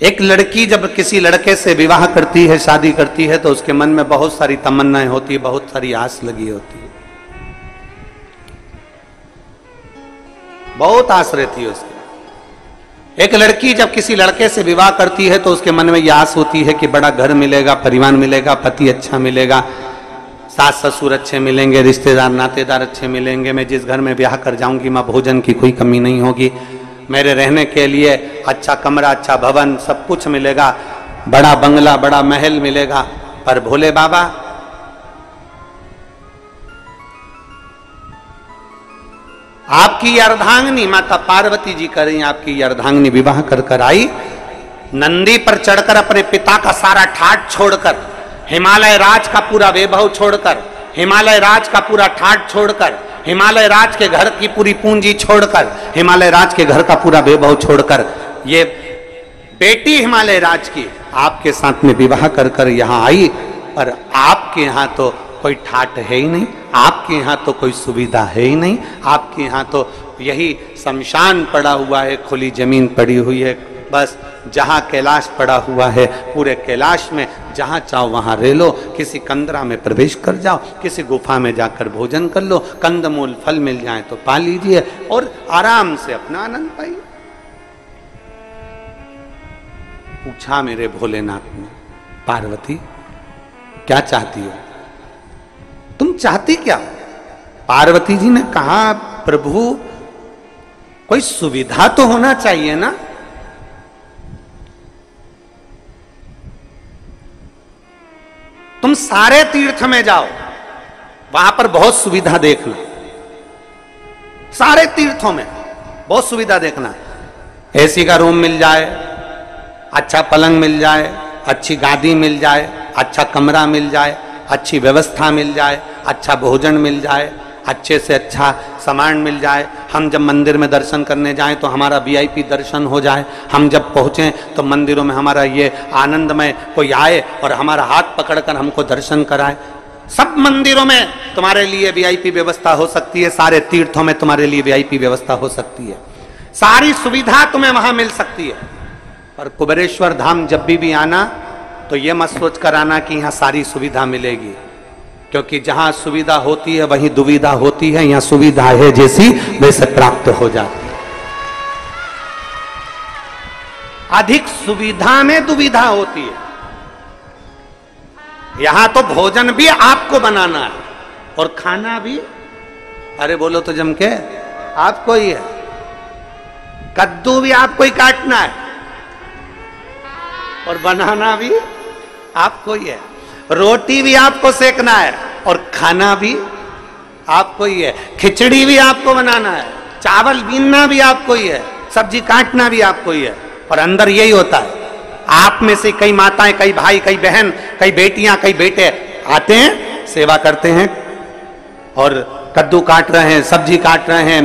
एक लड़की जब किसी लड़के से विवाह करती है, शादी करती है, तो उसके मन में बहुत सारी तमन्नाएं होती है, बहुत सारी आस लगी होती है, बहुत आस रहती है उसकी। एक लड़की जब किसी लड़के से विवाह करती है तो उसके मन में यह आस होती है कि बड़ा घर मिलेगा, परिवार मिलेगा, पति अच्छा मिलेगा, सास ससुर अच्छे मिलेंगे, रिश्तेदार नातेदार अच्छे मिलेंगे, मैं जिस घर में ब्याह कर जाऊंगी माँ भोजन की कोई कमी नहीं होगी, मेरे रहने के लिए अच्छा कमरा, अच्छा भवन, सब कुछ मिलेगा, बड़ा बंगला, बड़ा महल मिलेगा। पर भोले बाबा आपकी अर्धांगिनी माता पार्वती जी करें, आपकी अर्धांगिनी विवाह कर कर आई, नंदी पर चढ़कर अपने पिता का सारा ठाट छोड़कर, हिमालय राज का पूरा वैभव छोड़कर, हिमालय राज का पूरा ठाट छोड़कर, हिमालय राज के घर की पूरी पूंजी छोड़कर, हिमालय राज के घर का पूरा वैभव छोड़कर, ये बेटी हिमालय राज की आपके साथ में विवाह कर कर यहां आई। पर आपके यहां तो कोई ठाट है ही नहीं, आपके यहाँ तो कोई सुविधा है ही नहीं, आपके यहाँ तो यही शमशान पड़ा हुआ है, खुली जमीन पड़ी हुई है, बस जहाँ कैलाश पड़ा हुआ है, पूरे कैलाश में जहाँ चाहो वहाँ रह लो, किसी कंदरा में प्रवेश कर जाओ, किसी गुफा में जाकर भोजन कर लो, कंदमूल फल मिल जाए तो पा लीजिए और आराम से अपना आनंद पाइए। पूछा मेरे भोलेनाथ ने, पार्वती क्या चाहती हो, तुम चाहती क्या? पार्वती जी ने कहा, प्रभु कोई सुविधा तो होना चाहिए ना। तुम सारे तीर्थ में जाओ, वहां पर बहुत सुविधा देखना, सारे तीर्थों में बहुत सुविधा देखना, एसी का रूम मिल जाए, अच्छा पलंग मिल जाए, अच्छी गादी मिल जाए, अच्छा कमरा मिल जाए, अच्छी व्यवस्था मिल जाए, अच्छा भोजन मिल जाए, अच्छे से अच्छा सामान मिल जाए, हम जब मंदिर में दर्शन करने जाएं तो हमारा वीआईपी दर्शन हो जाए, हम जब पहुँचें तो मंदिरों में हमारा ये आनंदमय कोई आए और हमारा हाथ पकड़कर हमको दर्शन कराए। सब मंदिरों में तुम्हारे लिए वीआईपी व्यवस्था हो सकती है, सारे तीर्थों में तुम्हारे लिए वीआईपी व्यवस्था हो सकती है, सारी सुविधा तुम्हें वहां मिल सकती है। पर कुबेरेश्वर धाम जब भी आना तो ये मत सोच कर आना कि यहाँ सारी सुविधा मिलेगी, क्योंकि जहां सुविधा होती है वहीं दुविधा होती है, यहाँ सुविधा है जैसी वैसे प्राप्त हो जाती है। अधिक सुविधा में दुविधा होती है। यहां तो भोजन भी आपको बनाना है और खाना भी, अरे बोलो तो जम के, आपको ही है। कद्दू भी आपको ही काटना है और बनाना भी आपको ही है, रोटी भी आपको सेकना है और खाना भी आपको ही है, खिचड़ी भी आपको बनाना है, चावल बीनना भी आपको ही है, सब्जी काटना भी आपको ही है। और अंदर यही होता है, आप में से कई माताएं, कई भाई, कई बहन, कई बेटियां, कई बेटे आते हैं, सेवा करते हैं और कद्दू काट रहे हैं, सब्जी काट रहे हैं,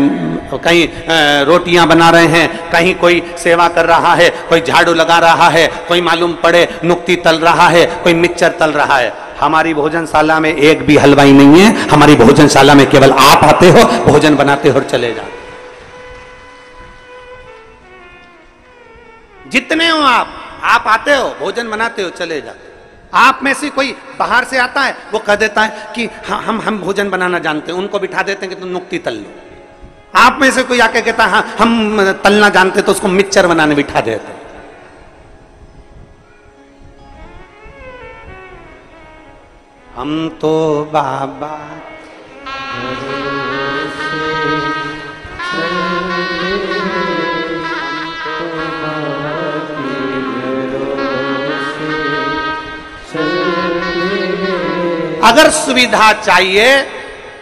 कहीं रोटियां बना रहे हैं, कहीं कोई सेवा कर रहा है, कोई झाड़ू लगा रहा है, कोई मालूम पड़े नुक्ती तल रहा है, कोई मिक्सचर तल रहा है। हमारी भोजनशाला में एक भी हलवाई नहीं है, हमारी भोजनशाला में केवल आप आते हो, भोजन बनाते हो और चले जाते। जितने हो आप आते हो, भोजन बनाते हो, चले जाते। आप में से कोई बाहर से आता है, वो कह देता है कि हाँ हम भोजन बनाना जानते हैं, उनको बिठा देते हैं कि तुम नुक्ती तल लो। आप में से कोई आके कहता है हाँ हम तलना जानते, तो उसको मिक्सचर बनाने बिठा देते। हम तो बाबा अगर सुविधा चाहिए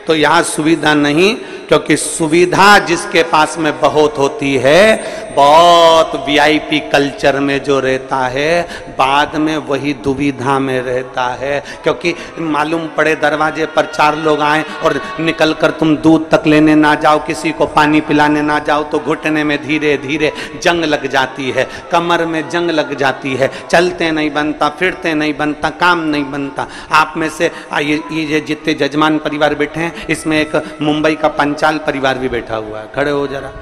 तो यहां सुविधा नहीं, क्योंकि सुविधा जिसके पास में बहुत होती है, बहुत वीआईपी कल्चर में जो रहता है, बाद में वही दुविधा में रहता है। क्योंकि मालूम पड़े दरवाजे पर 4 लोग आए और निकलकर तुम दूध तक लेने ना जाओ, किसी को पानी पिलाने ना जाओ, तो घुटने में धीरे धीरे जंग लग जाती है, कमर में जंग लग जाती है, चलते नहीं बनता, फिरते नहीं बनता, काम नहीं बनता। आप में से ये जितने जजमान परिवार बैठे हैं, इसमें एक मुंबई का पंचाल परिवार भी बैठा हुआ है, खड़े हो जरा।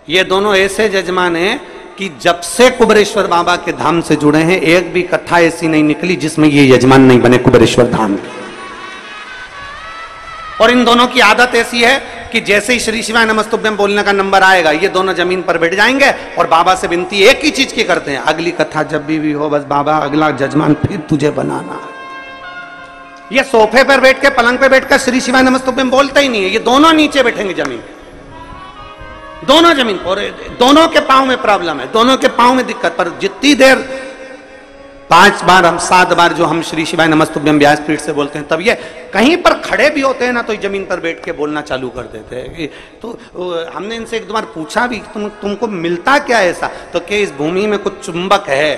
ये दोनों ऐसे जजमान हैं कि जब से कुबेरेश्वर बाबा के धाम से जुड़े हैं, एक भी कथा ऐसी नहीं निकली जिसमें ये यजमान नहीं बने कुबेरेश्वर धाम के। और इन दोनों की आदत ऐसी है कि जैसे ही श्री शिवाय नमस्तुभ्यम बोलने का नंबर आएगा ये दोनों जमीन पर बैठ जाएंगे और बाबा से विनती एक ही चीज की करते हैं, अगली कथा जब भी हो बस बाबा अगला जजमान फिर तुझे बनाना है। ये सोफे पर बैठ के पलंग पे बैठकर श्री शिवाय नमस्तुभ्यम बोलते ही नहीं है, ये दोनों नीचे बैठेंगे जमीन, दोनों जमीन पर, दोनों के पांव में प्रॉब्लम है, दोनों के पांव में दिक्कत। पर जितनी देर 5 बार हम 7 बार जो हम श्री शिवाय नमस्तुभ्यम व्यासपीठ से बोलते हैं, तब ये कहीं पर खड़े भी होते हैं ना तो जमीन पर बैठ के बोलना चालू कर देते हैं। तो हमने इनसे एक दो बार पूछा भी तुमको मिलता क्या है ऐसा, तो क्या इस भूमि में कुछ चुंबक है,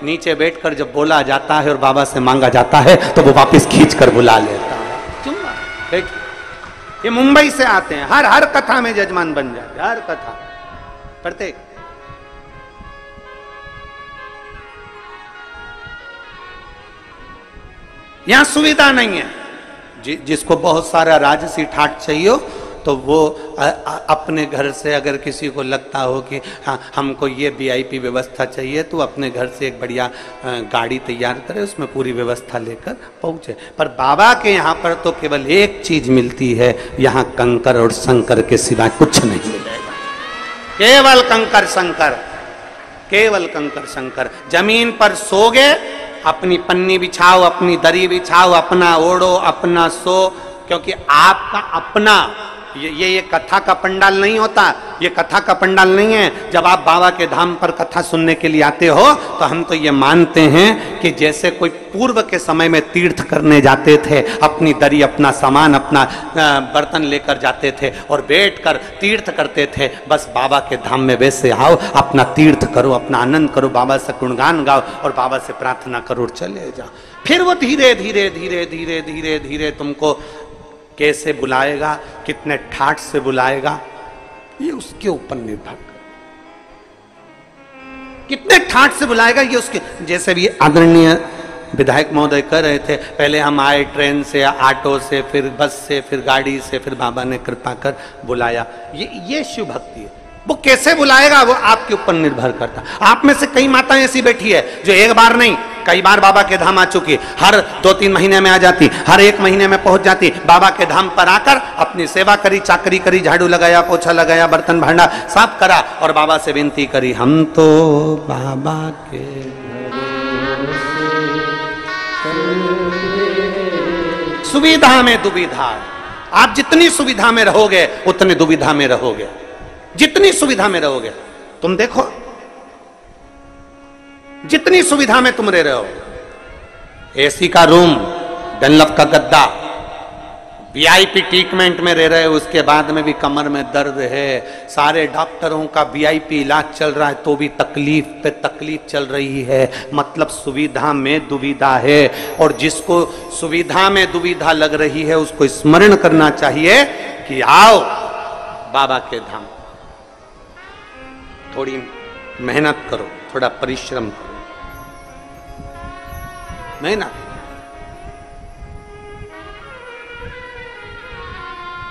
नीचे बैठकर जब बोला जाता है और बाबा से मांगा जाता है तो वो वापस खींच कर बुला लेता है। चुंबक बैठ, ये मुंबई से आते हैं, हर कथा में जजमान बन जाते, हर कथा प्रत्येक। यहां सुविधा नहीं है, जिसको बहुत सारा राजसी ठाट चाहिए तो वो अपने घर से, अगर किसी को लगता हो कि हाँ हमको ये वीआईपी व्यवस्था चाहिए तो अपने घर से एक बढ़िया गाड़ी तैयार करे, उसमें पूरी व्यवस्था लेकर पहुंचे। पर बाबा के यहाँ पर तो केवल एक चीज मिलती है, यहाँ कंकर और शंकर के सिवा कुछ नहीं मिलेगा, केवल कंकर शंकर, केवल कंकर शंकर। जमीन पर सोगे, अपनी पन्नी बिछाओ, अपनी दरी बिछाओ, अपना ओढ़ो, अपना सो, क्योंकि आपका अपना ये कथा का पंडाल नहीं होता, ये कथा का पंडाल नहीं है। जब आप बाबा के धाम पर कथा सुनने के लिए आते हो तो हम तो ये मानते हैं कि जैसे कोई पूर्व के समय में तीर्थ करने जाते थे, अपनी दरी, अपना सामान, अपना बर्तन लेकर जाते थे और बैठकर तीर्थ करते थे, बस बाबा के धाम में वैसे आओ, अपना तीर्थ करो, अपना आनंद करो, बाबा से गुणगान गाओ और बाबा से प्रार्थना करो और चले जाओ। फिर वो धीरे धीरे धीरे धीरे धीरे धीरे तुमको कैसे बुलाएगा, कितने ठाठ से बुलाएगा, ये उसके ऊपर निर्भर कर, कितने ठाठ से बुलाएगा ये उसके। जैसे भी आदरणीय विधायक महोदय कह रहे थे, पहले हम आए ट्रेन से, ऑटो से, फिर बस से, फिर गाड़ी से, फिर बाबा ने कृपा कर बुलाया। ये शिव भक्ति है। वो कैसे बुलाएगा वो आपके ऊपर निर्भर करता। आप में से कई माताएं ऐसी बैठी है जो एक बार नहीं कई बार बाबा के धाम आ चुकी, हर 2-3 महीने में आ जाती, हर 1 महीने में पहुंच जाती, बाबा के धाम पर आकर अपनी सेवा करी, चाकरी करी, झाड़ू लगाया, पोछा लगाया, बर्तन भांडा साफ करा और बाबा से विनती करी, हम तो बाबा के सुविधा में दुविधा। आप जितनी सुविधा में रहोगे उतनी दुविधा में रहोगे, जितनी सुविधा में रहोगे। तुम देखो जितनी सुविधा में तुम रह रहे हो, एसी का रूम, डनलप का गद्दा, वीआईपी ट्रीटमेंट में रह रहे हो, उसके बाद में भी कमर में दर्द है, सारे डॉक्टरों का वीआईपी इलाज चल रहा है तो भी तकलीफ पे तकलीफ चल रही है, मतलब सुविधा में दुविधा है। और जिसको सुविधा में दुविधा लग रही है उसको स्मरण करना चाहिए कि आओ बाबा के धाम, थोड़ी मेहनत करो, थोड़ा परिश्रम करो, मेहनत।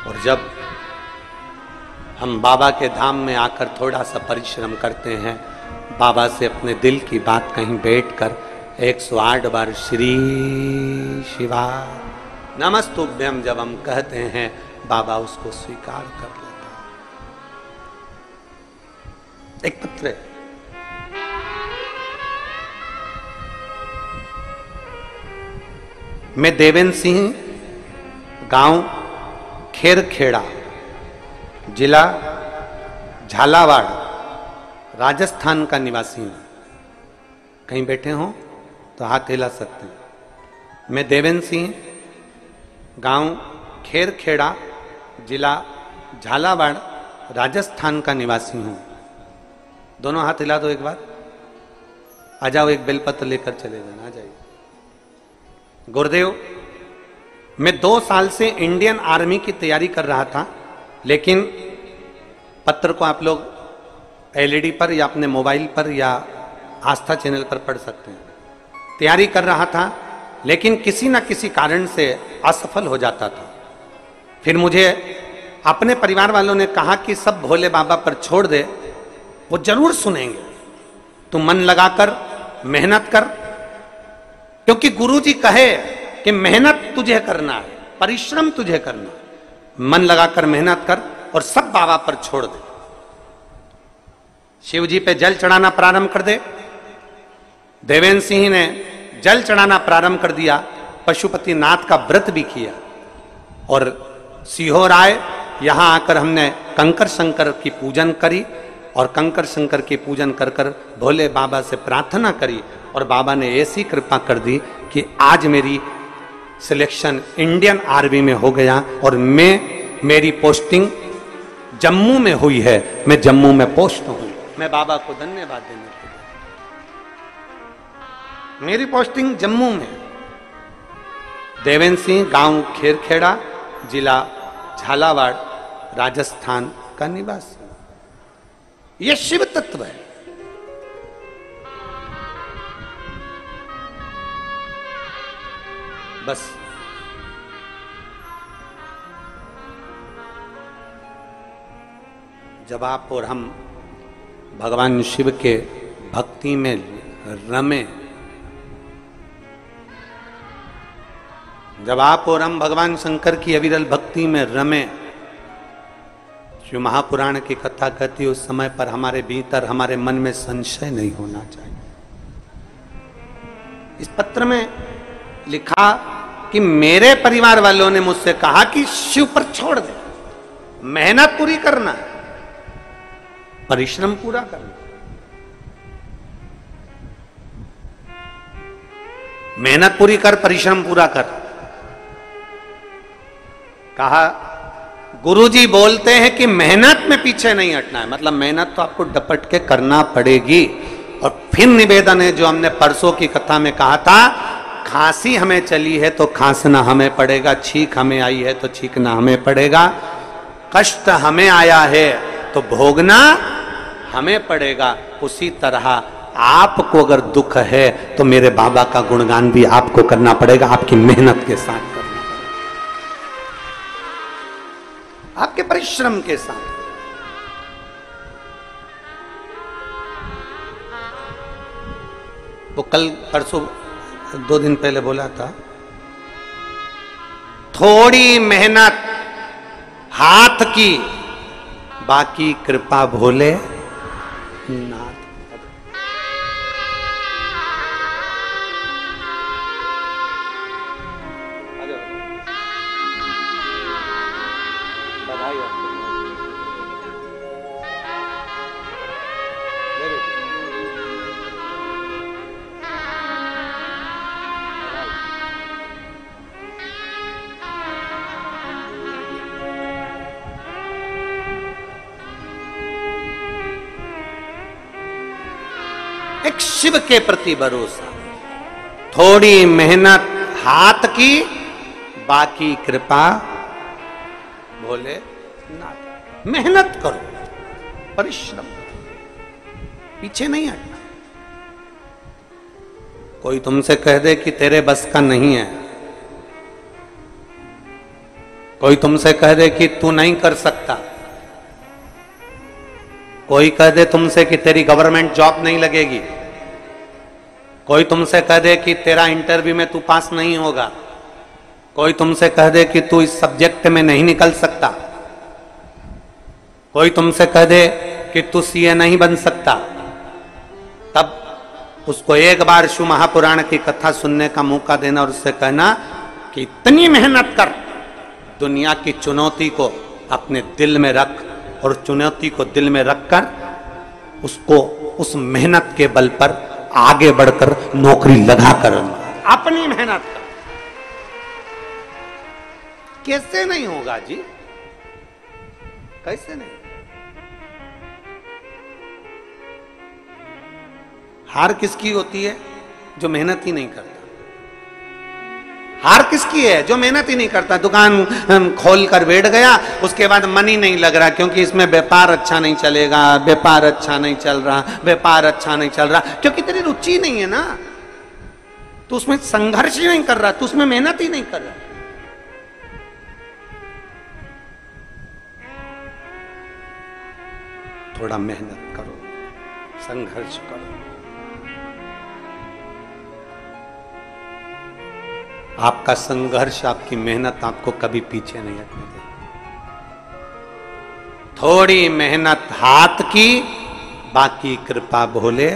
और जब हम बाबा के धाम में आकर थोड़ा सा परिश्रम करते हैं, बाबा से अपने दिल की बात कहीं बैठकर 108 बार श्री शिवा नमस्तुभ्यम जब हम कहते हैं, बाबा उसको स्वीकार कर लेता है। एक पत्र है, मैं देवेंद्र सिंह, गांव खेरखेड़ा, जिला झालावाड़, राजस्थान का निवासी हूं। कहीं बैठे हो तो हाथ हिला सकते हैं। मैं देवेंद्र सिंह, गांव खेरखेड़ा, जिला झालावाड़, राजस्थान का निवासी हूं। दोनों हाथ हिला दो एक बार। आ जाओ, एक बेलपत्र लेकर चले जाना, आ जाइए। गुरुदेव, मैं 2 साल से इंडियन आर्मी की तैयारी कर रहा था, लेकिन पत्र को आप लोग एलईडी पर या अपने मोबाइल पर या आस्था चैनल पर पढ़ सकते हैं। तैयारी कर रहा था लेकिन किसी न किसी कारण से असफल हो जाता था। फिर मुझे अपने परिवार वालों ने कहा कि सब भोले बाबा पर छोड़ दे, वो जरूर सुनेंगे, तू मन लगाकर मेहनत कर, क्योंकि गुरुजी कहे कि मेहनत तुझे करना है, परिश्रम तुझे करना है। मन लगाकर मेहनत कर और सब बाबा पर छोड़ दे। शिव जी पे जल चढ़ाना प्रारंभ कर दे। देवेंद्र सिंह ने जल चढ़ाना प्रारंभ कर दिया, पशुपति नाथ का व्रत भी किया और सीहोर आए। यहां आकर हमने कंकर शंकर की पूजन करी और कंकर शंकर की पूजन कर कर भोले बाबा से प्रार्थना करी और बाबा ने ऐसी कृपा कर दी कि आज मेरी सिलेक्शन इंडियन आर्मी में हो गया और मेरी पोस्टिंग जम्मू में हुई है। मैं जम्मू में पोस्ट हूं। मैं बाबा को धन्यवाद देने के लिए, मेरी पोस्टिंग जम्मू में। देवेंद्र सिंह गांव खेरखेड़ा, जिला झालावाड़, राजस्थान का निवासी। यह शिव तत्व है। बस जब आप और हम भगवान शिव के भक्ति में रमे, जब आप और हम भगवान शंकर की अविरल भक्ति में रमे, जो महापुराण की कथा कहती है, उस समय पर हमारे भीतर, हमारे मन में संशय नहीं होना चाहिए। इस पत्र में लिखा कि मेरे परिवार वालों ने मुझसे कहा कि शिव पर छोड़ दे, मेहनत पूरी करना, परिश्रम पूरा करना। मेहनत पूरी कर, परिश्रम पूरा कर। कहा गुरुजी बोलते हैं कि मेहनत में पीछे नहीं हटना है, मतलब मेहनत तो आपको डपट के करना पड़ेगी। और फिर निवेदन है जो हमने परसों की कथा में कहा था, खांसी हमें चली है तो खांसना हमें पड़ेगा, छींक हमें आई है तो छींकना हमें पड़ेगा, कष्ट हमें आया है तो भोगना हमें पड़ेगा। उसी तरह आपको अगर दुख है तो मेरे बाबा का गुणगान भी आपको करना पड़ेगा, आपकी मेहनत के साथ करना पड़ेगा, आपके परिश्रम के साथ। वो कल परसों 2 दिन पहले बोला था, थोड़ी मेहनत हाथ की, बाकी कृपा भोले नाथ। एक शिव के प्रति भरोसा, थोड़ी मेहनत हाथ की, बाकी कृपा भोले नाथ। मेहनत करो, परिश्रम करो, पीछे नहीं हटना। कोई तुमसे कह दे कि तेरे बस का नहीं है, कोई तुमसे कह दे कि तू नहीं कर सकता, कोई कह दे तुमसे कि तेरी गवर्नमेंट जॉब नहीं लगेगी, कोई तुमसे कह दे कि तेरा इंटरव्यू में तू पास नहीं होगा, कोई तुमसे कह दे कि तू इस सब्जेक्ट में नहीं निकल सकता, कोई तुमसे कह दे कि तू सीए नहीं बन सकता, तब उसको एक बार शिव महापुराण की कथा सुनने का मौका देना और उससे कहना कि इतनी मेहनत कर, दुनिया की चुनौती को अपने दिल में रख और चुनौती को दिल में रखकर उसको उस मेहनत के बल पर आगे बढ़कर नौकरी लगाकर अपनी मेहनत कर। कैसे नहीं होगा जी, कैसे नहीं? हार किसकी होती है? जो मेहनत ही नहीं करता। हार किसकी है? जो मेहनत ही नहीं करता। दुकान खोल कर बैठ गया, उसके बाद मन ही नहीं लग रहा क्योंकि इसमें व्यापार अच्छा नहीं चलेगा, व्यापार अच्छा नहीं चल रहा, व्यापार अच्छा नहीं चल रहा, क्योंकि तेरी रुचि नहीं है ना, तू उसमें संघर्ष ही नहीं कर रहा, तू उसमें मेहनत ही नहीं कर रहा। थोड़ा मेहनत करो, संघर्ष करो। आपका संघर्ष, आपकी मेहनत आपको कभी पीछे नहीं हटने देगी। थोड़ी मेहनत हाथ की, बाकी कृपा भोले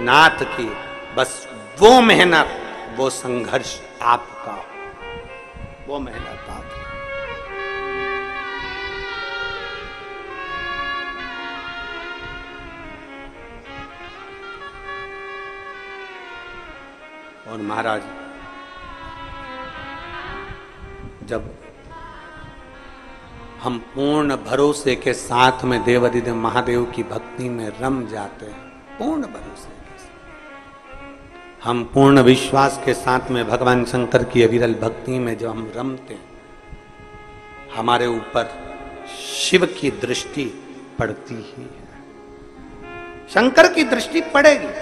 नाथ की। बस वो मेहनत, वो संघर्ष आपका, वो मेहनत आपकी। और महाराज जब हम पूर्ण भरोसे के साथ में देवाधिदेव महादेव की भक्ति में रम जाते हैं, पूर्ण भरोसे के साथ, हम पूर्ण विश्वास के साथ में भगवान शंकर की अविरल भक्ति में जब हम रमते हैं, हमारे ऊपर शिव की दृष्टि पड़ती ही है, शंकर की दृष्टि पड़ेगी।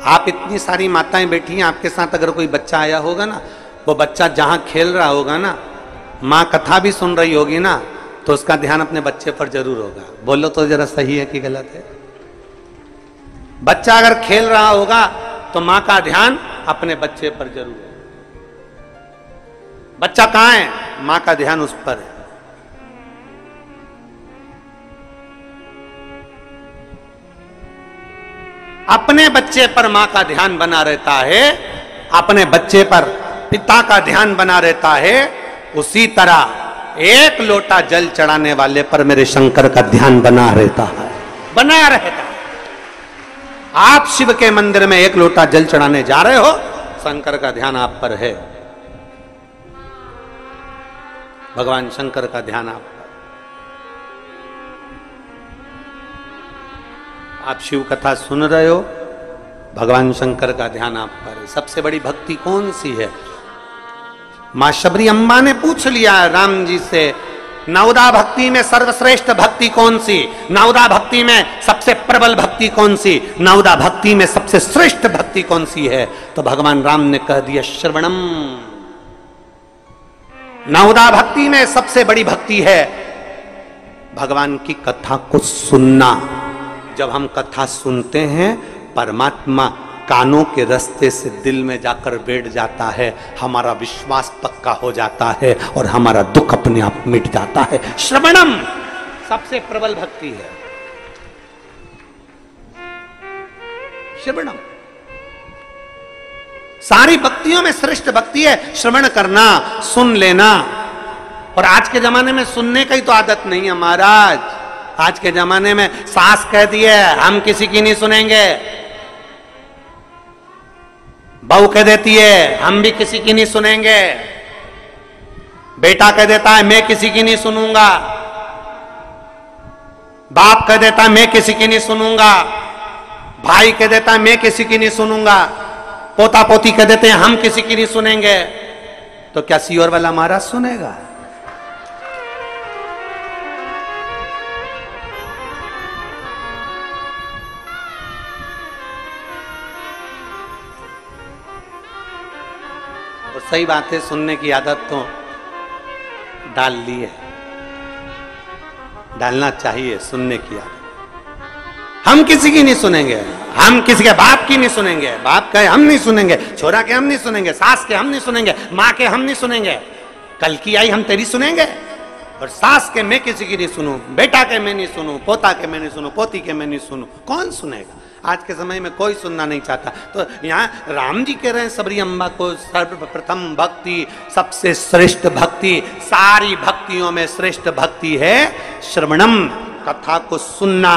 आप इतनी सारी माताएं बैठी हैं, आपके साथ अगर कोई बच्चा आया होगा ना, वो बच्चा जहां खेल रहा होगा ना, माँ कथा भी सुन रही होगी ना, तो उसका ध्यान अपने बच्चे पर जरूर होगा। बोलो तो जरा सही है कि गलत है? बच्चा अगर खेल रहा होगा तो माँ का ध्यान अपने बच्चे पर जरूर है। बच्चा कहां है? माँ का ध्यान उस पर है। अपने बच्चे पर मां का ध्यान बना रहता है, अपने बच्चे पर पिता का ध्यान बना रहता है, उसी तरह एक लोटा जल चढ़ाने वाले पर मेरे शंकर का ध्यान बना रहता है, बना रहता है। आप शिव के मंदिर में एक लोटा जल चढ़ाने जा रहे हो, शंकर का ध्यान आप पर है, भगवान शंकर का ध्यान आप पर। आप शिव कथा सुन रहे हो, भगवान शंकर का ध्यान आप पर है। सबसे बड़ी भक्ति कौन सी है? मां शबरी अम्बा ने पूछ लिया राम जी से, नवदा भक्ति में सर्वश्रेष्ठ भक्ति कौन सी? नवदा भक्ति में सबसे प्रबल भक्ति कौन सी? नवदा भक्ति में सबसे श्रेष्ठ भक्ति कौन सी है? तो भगवान राम ने कह दिया श्रवणम। नवदा भक्ति में सबसे बड़ी भक्ति है भगवान की कथा को सुनना। जब हम कथा सुनते हैं, परमात्मा कानों के रास्ते से दिल में जाकर बैठ जाता है, हमारा विश्वास पक्का हो जाता है और हमारा दुख अपने आप मिट जाता है। श्रवणम सबसे प्रबल भक्ति है, श्रवणम सारी भक्तियों में श्रेष्ठ भक्ति है। श्रवण करना, सुन लेना। और आज के जमाने में सुनने का ही तो आदत नहीं है महाराज। आज के जमाने में सास कह दी है हम किसी की नहीं सुनेंगे, बहू कह देती है हम भी किसी की नहीं सुनेंगे, बेटा कह देता है मैं किसी की नहीं सुनूंगा, बाप कह देता है मैं किसी की नहीं सुनूंगा, भाई कह देता है मैं किसी की नहीं सुनूंगा, पोता पोती कह देते हैं हम किसी की नहीं सुनेंगे। तो क्या सीओर वाला महाराज सुनेगा? और सही बात है, सुनने की आदत तो डाल ली है, डालना चाहिए सुनने की आदत। हम किसी की नहीं सुनेंगे, हम किसी के बाप की नहीं सुनेंगे, बाप के हम नहीं सुनेंगे, छोरा के हम नहीं सुनेंगे, सास के हम नहीं सुनेंगे, माँ के हम नहीं सुनेंगे, कल की आई हम तेरी सुनेंगे। और सास के मैं किसी की नहीं सुनूं, बेटा के मैं नहीं सुनूं, पोता के मैं नहीं सुनूं, पोती के मैं नहीं सुनूं, कौन सुनेगा? आज के समय में कोई सुनना नहीं चाहता। तो यहाँ राम जी कह रहे हैं सबरी अम्बा को सर्वप्रथम भक्ति, सबसे श्रेष्ठ भक्ति, सारी भक्तियों में श्रेष्ठ भक्ति है श्रवणम, कथा को सुनना,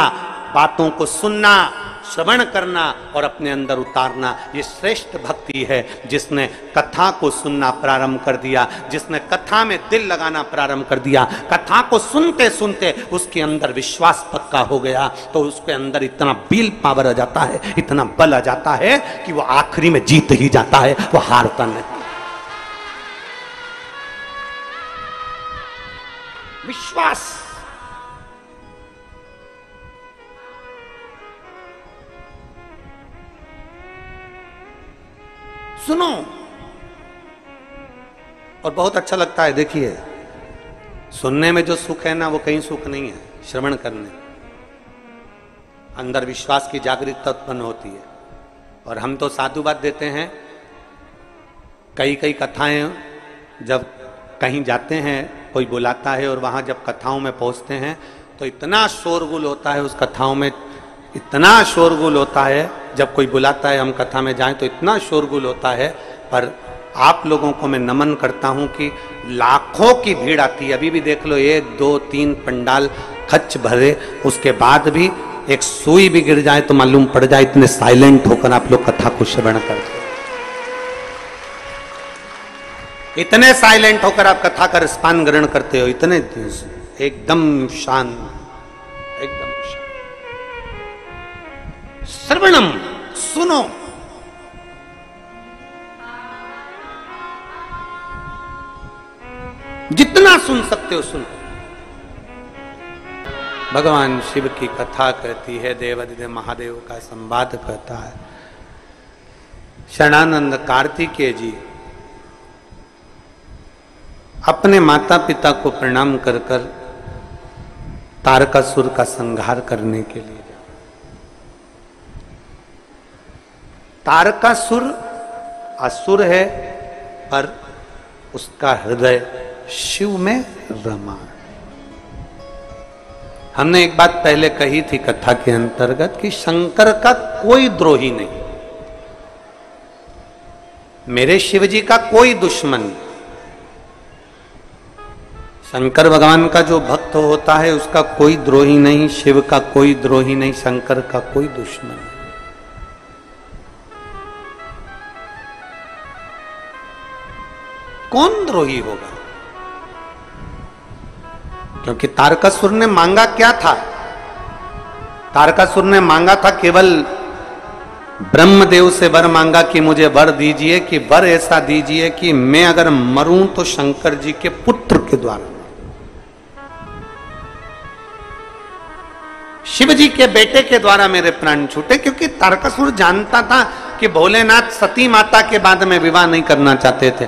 बातों को सुनना, श्रवण करना और अपने अंदर उतारना। ये श्रेष्ठ भक्ति है। जिसने कथा को सुनना प्रारंभ कर दिया, जिसने कथा में दिल लगाना प्रारंभ कर दिया, कथा को सुनते सुनते उसके अंदर विश्वास पक्का हो गया, तो उसके अंदर इतना विल पावर आ जाता है, इतना बल आ जाता है कि वो आखिरी में जीत ही जाता है, वो हारता नहीं। विश्वास। सुनो। और बहुत अच्छा लगता है। देखिए, सुनने में जो सुख है ना, वो कहीं सुख नहीं है। श्रवण करने अंदर विश्वास की जागृतता उत्पन्न होती है। और हम तो साधुवाद देते हैं, कई कई कथाएं जब कहीं जाते हैं, कोई बुलाता है और वहाँ जब कथाओं में पहुँचते हैं तो इतना शोरगुल होता है उस कथाओं में, इतना शोरगुल होता है। जब कोई बुलाता है हम कथा में जाएं तो इतना शोरगुल होता है। पर आप लोगों को मैं नमन करता हूं कि लाखों की भीड़ आती है। अभी भी देख लो 1 2 3 पंडाल खच भरे, उसके बाद भी एक सुई भी गिर जाए तो मालूम पड़ जाए, इतने साइलेंट होकर आप लोग कथा को श्रवण करते, इतने साइलेंट होकर आप कथा का रसपान ग्रहण करते हो, इतने एकदम शांत, एकदम शांत। श्रवणम, सुनो, जितना सुन सकते हो सुनो। भगवान शिव की कथा कहती है, देवादिदेव महादेव का संवाद कहता है। शरणानंद कार्तिकेय जी अपने माता पिता को प्रणाम कर कर तारकासुर का संहार करने के लिए। तारकासुर असुर है पर उसका हृदय शिव में रमा। हमने एक बात पहले कही थी कथा के अंतर्गत कि शंकर का कोई द्रोही नहीं, मेरे शिव जी का कोई दुश्मन नहीं। शंकर भगवान का जो भक्त होता है उसका कोई द्रोही नहीं, शिव का कोई द्रोही नहीं, शंकर का कोई दुश्मन नहीं। कौन द्रोही होगा? क्योंकि तारकासुर ने मांगा क्या था? तारकासुर ने मांगा था, केवल ब्रह्मदेव से वर मांगा कि मुझे वर दीजिए, कि वर ऐसा दीजिए कि मैं अगर मरूं तो शंकर जी के पुत्र के द्वारा, शिव जी के बेटे के द्वारा मेरे प्राण छूटे। क्योंकि तारकासुर जानता था कि भोलेनाथ सती माता के बाद में विवाह नहीं करना चाहते थे,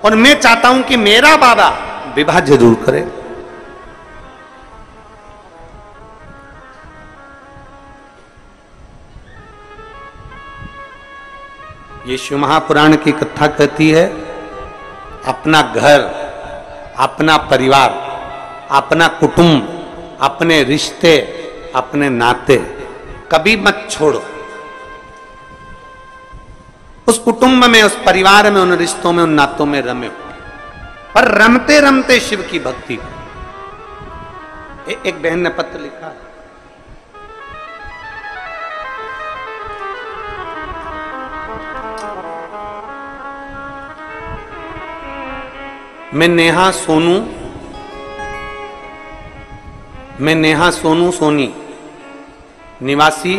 और मैं चाहता हूं कि मेरा बाबा विवाह जरूर करे। ये शिव महापुराण की कथा कहती है, अपना घर, अपना परिवार, अपना कुटुंब, अपने रिश्ते, अपने नाते कभी मत छोड़ो। उस कुटुंब में, उस परिवार में, उन रिश्तों में, उन नातों में रमे हो, पर रमते रमते शिव की भक्ति करो। एक बहन ने पत्र लिखा, मैं नेहा सोनू सोनी निवासी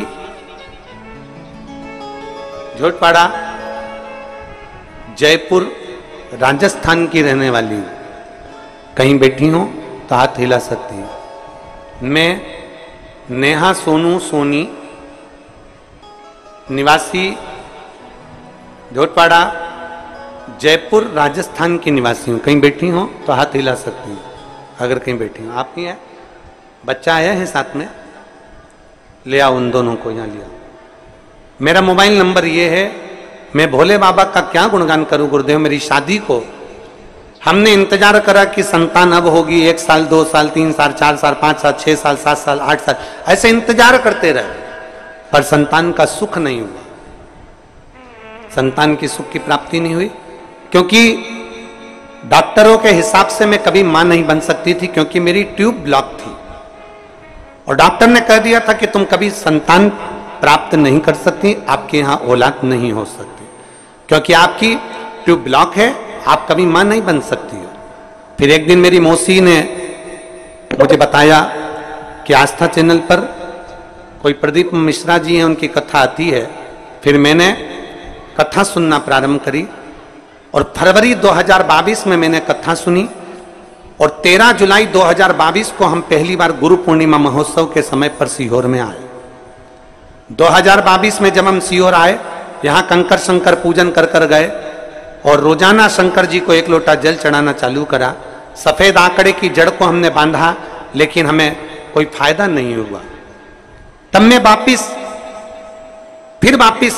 झोटपाड़ा जयपुर राजस्थान की रहने वाली हूं। कहीं बैठी हो तो हाथ हिला सकती हूं। मैं नेहा सोनू सोनी निवासी झोटपाड़ा जयपुर राजस्थान की निवासी हूं। कहीं बैठी हो तो हाथ हिला सकती हूँ अगर कहीं बैठी हो। आप नहीं है? बच्चा आया है साथ में, ले आओ उन दोनों को, यहाँ लिया। मेरा मोबाइल नंबर ये है। मैं भोले बाबा का क्या गुणगान करूं गुरुदेव। मेरी शादी को हमने इंतजार करा कि संतान अब होगी, 1 साल 2 साल 3 साल 4 साल 5 साल 6 साल 7 साल 8 साल ऐसे इंतजार करते रहे, पर संतान का सुख नहीं हुआ, संतान की सुख की प्राप्ति नहीं हुई। क्योंकि डॉक्टरों के हिसाब से मैं कभी मां नहीं बन सकती थी, क्योंकि मेरी ट्यूब ब्लॉक थी, और डॉक्टर ने कह दिया था कि तुम कभी संतान प्राप्त नहीं कर सकती, आपके यहां औलाद नहीं हो सकती, क्योंकि आपकी ट्यूब ब्लॉक है, आप कभी मां नहीं बन सकती हो। फिर एक दिन मेरी मौसी ने मुझे बताया कि आस्था चैनल पर कोई प्रदीप मिश्रा जी हैं, उनकी कथा आती है। फिर मैंने कथा सुनना प्रारंभ करी, और फरवरी 2022 में मैंने कथा सुनी, और 13 जुलाई 2022 को हम पहली बार गुरु पूर्णिमा महोत्सव के समय पर सीहोर में आए। 2022 में जब हम सीहोर आए, यहाँ कंकर शंकर पूजन कर कर गए, और रोजाना शंकर जी को 1 लोटा जल चढ़ाना चालू करा। सफेद आंकड़े की जड़ को हमने बांधा, लेकिन हमें कोई फायदा नहीं हुआ। तब मैं फिर वापिस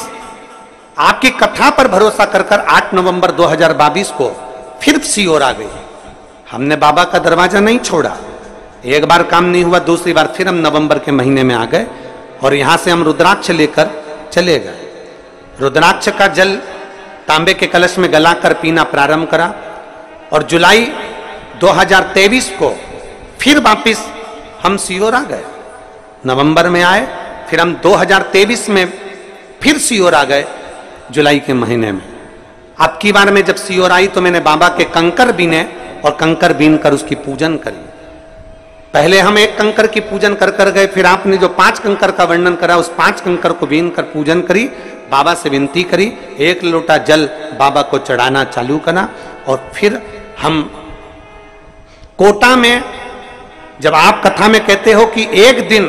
आपकी कथा पर भरोसा कर 8 नवंबर 2022 को फिर सीहोर आ गई। हमने बाबा का दरवाजा नहीं छोड़ा। एक बार काम नहीं हुआ, दूसरी बार फिर हम नवंबर के महीने में आ गए और यहां से हम रुद्राक्ष लेकर चले गए। रुद्राक्ष का जल तांबे के कलश में गलाकर पीना प्रारंभ करा और जुलाई 2023 को फिर वापिस हम सीहोर आ गए। नवंबर में आए, फिर हम 2023 में फिर सीहोर आ गए जुलाई के महीने में। अब की बार में जब सीहोर आई तो मैंने बाबा के कंकर बीने और कंकर बीन कर उसकी पूजन करी। पहले हम एक कंकर की पूजन कर गए, फिर आपने जो 5 कंकर का वर्णन करा उस 5 कंकर को बीन कर पूजन करी, बाबा से विनती करी, 1 लोटा जल बाबा को चढ़ाना चालू करा और फिर हम कोटा में, जब आप कथा में कहते हो कि एक दिन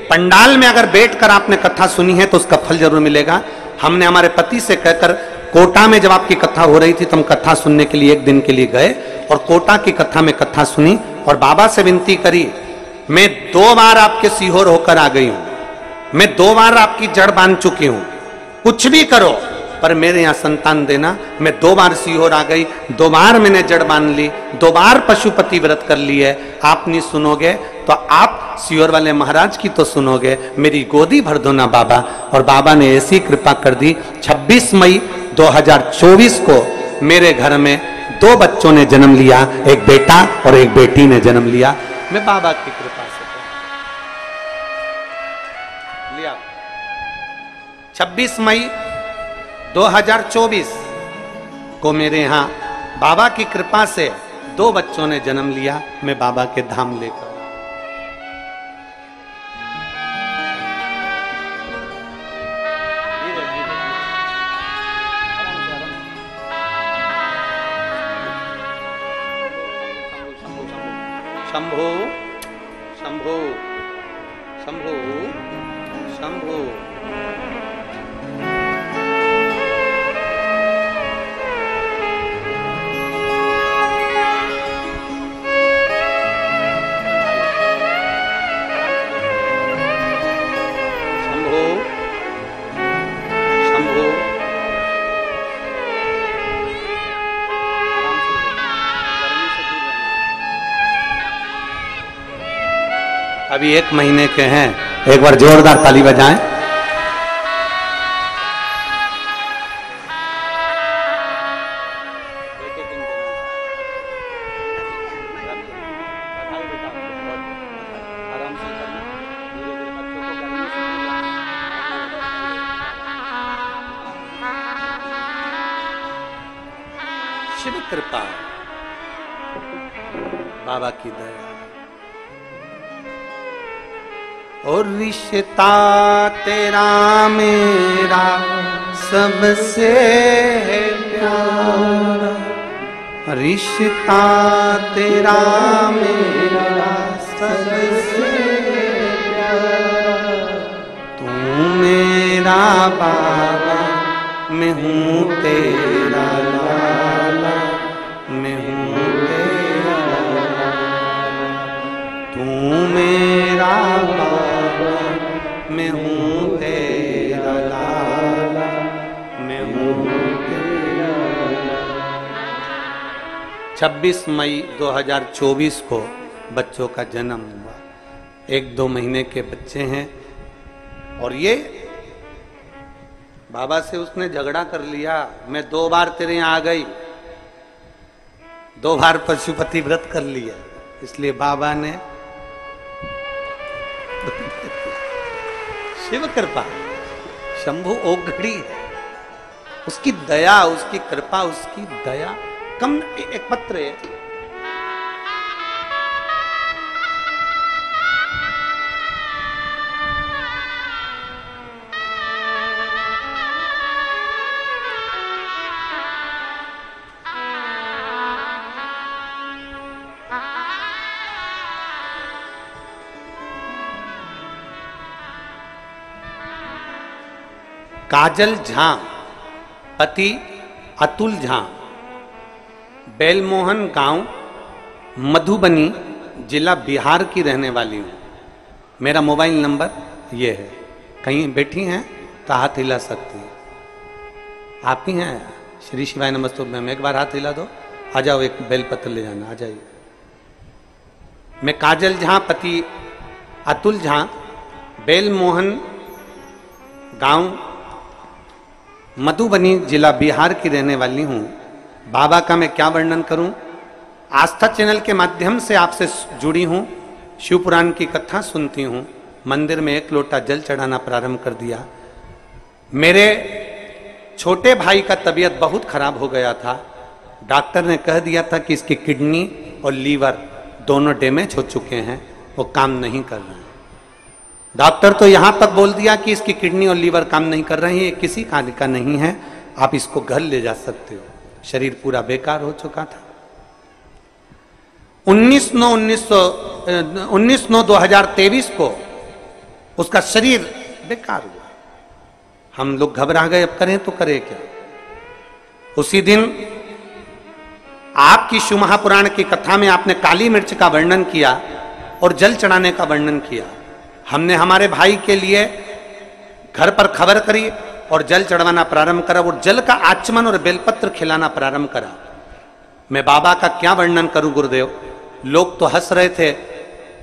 पंडाल में अगर बैठकर आपने कथा सुनी है तो उसका फल जरूर मिलेगा, हमने हमारे पति से कहकर कोटा में जब आपकी कथा हो रही थी तो हम कथा सुनने के लिए एक दिन के लिए गए और कोटा की कथा में कथा सुनी और बाबा से विनती करी, मैं 2 बार आपके सीहोर होकर आ गई हूं, मैं 2 बार आपकी जड़ बांध चुकी हूं, कुछ भी करो पर मेरे यहां संतान देना। मैं 2 बार सीहोर आ गई, 2 बार मैंने जड़ बांध ली, 2 बार पशुपति व्रत कर ली है, आप नहीं सुनोगे तो आप सीहोर वाले महाराज की तो सुनोगे, मेरी गोदी भर दो ना बाबा। और बाबा ने ऐसी कृपा कर दी, 26 मई 2024 को मेरे घर में 2 बच्चों ने जन्म लिया, एक बेटा और एक बेटी ने जन्म लिया। मैं बाबा की कृपा से लिया। 26 मई 2024 को मेरे यहां बाबा की कृपा से 2 बच्चों ने जन्म लिया। मैं बाबा के धाम लेकर शंभो शंभो शंभो शंभो। अभी 1 महीने के हैं, एक बार जोरदार ताली बजाएं। शिव कृपा, बाबा की दया और रिश्ता तेरा मेरा सबसे है प्यारा, रिश्ता तेरा मेरा सबसे प्यारा, तू मेरा बाबा मैं हूँ तेरा लाला, मैं हूँ तेरा लाला, तू मेरा मैं हूँ तेरा लाला, मैं हूँ तेरा लाला। 26 मई 2024 को बच्चों का जन्म हुआ। 1-2 महीने के बच्चे हैं और ये बाबा से उसने झगड़ा कर लिया। मैं 2 बार तेरे यहाँ आ गई, 2 बार पशुपति व्रत कर लिया, इसलिए बाबा ने शिव कृपा, शंभु ओघड़ी है, उसकी दया, उसकी कृपा, उसकी दया कम। एक पत्र है, काजल झा, पति अतुल झा, बेलमोहन गांव मधुबनी जिला बिहार की रहने वाली हूँ। मेरा मोबाइल नंबर ये है, कहीं बैठी हैं तो हाथ हिला सकती हैं। आप ही हैं श्री शिवाय नमस्तुभ्यम में, एक बार हाथ हिला दो, आ जाओ, एक बेलपत्र ले जाना, आ जाइए। मैं काजल झा पति अतुल झा बेलमोहन गांव मधुबनी जिला बिहार की रहने वाली हूं। बाबा का मैं क्या वर्णन करूं, आस्था चैनल के माध्यम से आपसे जुड़ी हूं, शिव पुराण की कथा सुनती हूं, मंदिर में 1 लोटा जल चढ़ाना प्रारंभ कर दिया। मेरे छोटे भाई का तबीयत बहुत खराब हो गया था, डॉक्टर ने कह दिया था कि इसकी किडनी और लीवर दोनों डैमेज हो चुके हैं, वो काम नहीं कर रहे हैं। डॉक्टर तो यहां तक बोल दिया कि इसकी किडनी और लीवर काम नहीं कर रहे हैं, ये किसी कार्य का नहीं है, आप इसको घर ले जा सकते हो। शरीर पूरा बेकार हो चुका था। 19/9/2023 को उसका शरीर बेकार हुआ। हम लोग घबरा गए, अब करें तो करें क्या। उसी दिन आपकी शिव महापुराण की कथा में आपने काली मिर्च का वर्णन किया और जल चढ़ाने का वर्णन किया। हमने हमारे भाई के लिए घर पर खबर करी और जल चढ़वाना प्रारंभ करा, और जल का आचमन और बेलपत्र खिलाना प्रारंभ करा। मैं बाबा का क्या वर्णन करूं गुरुदेव, लोग तो हंस रहे थे,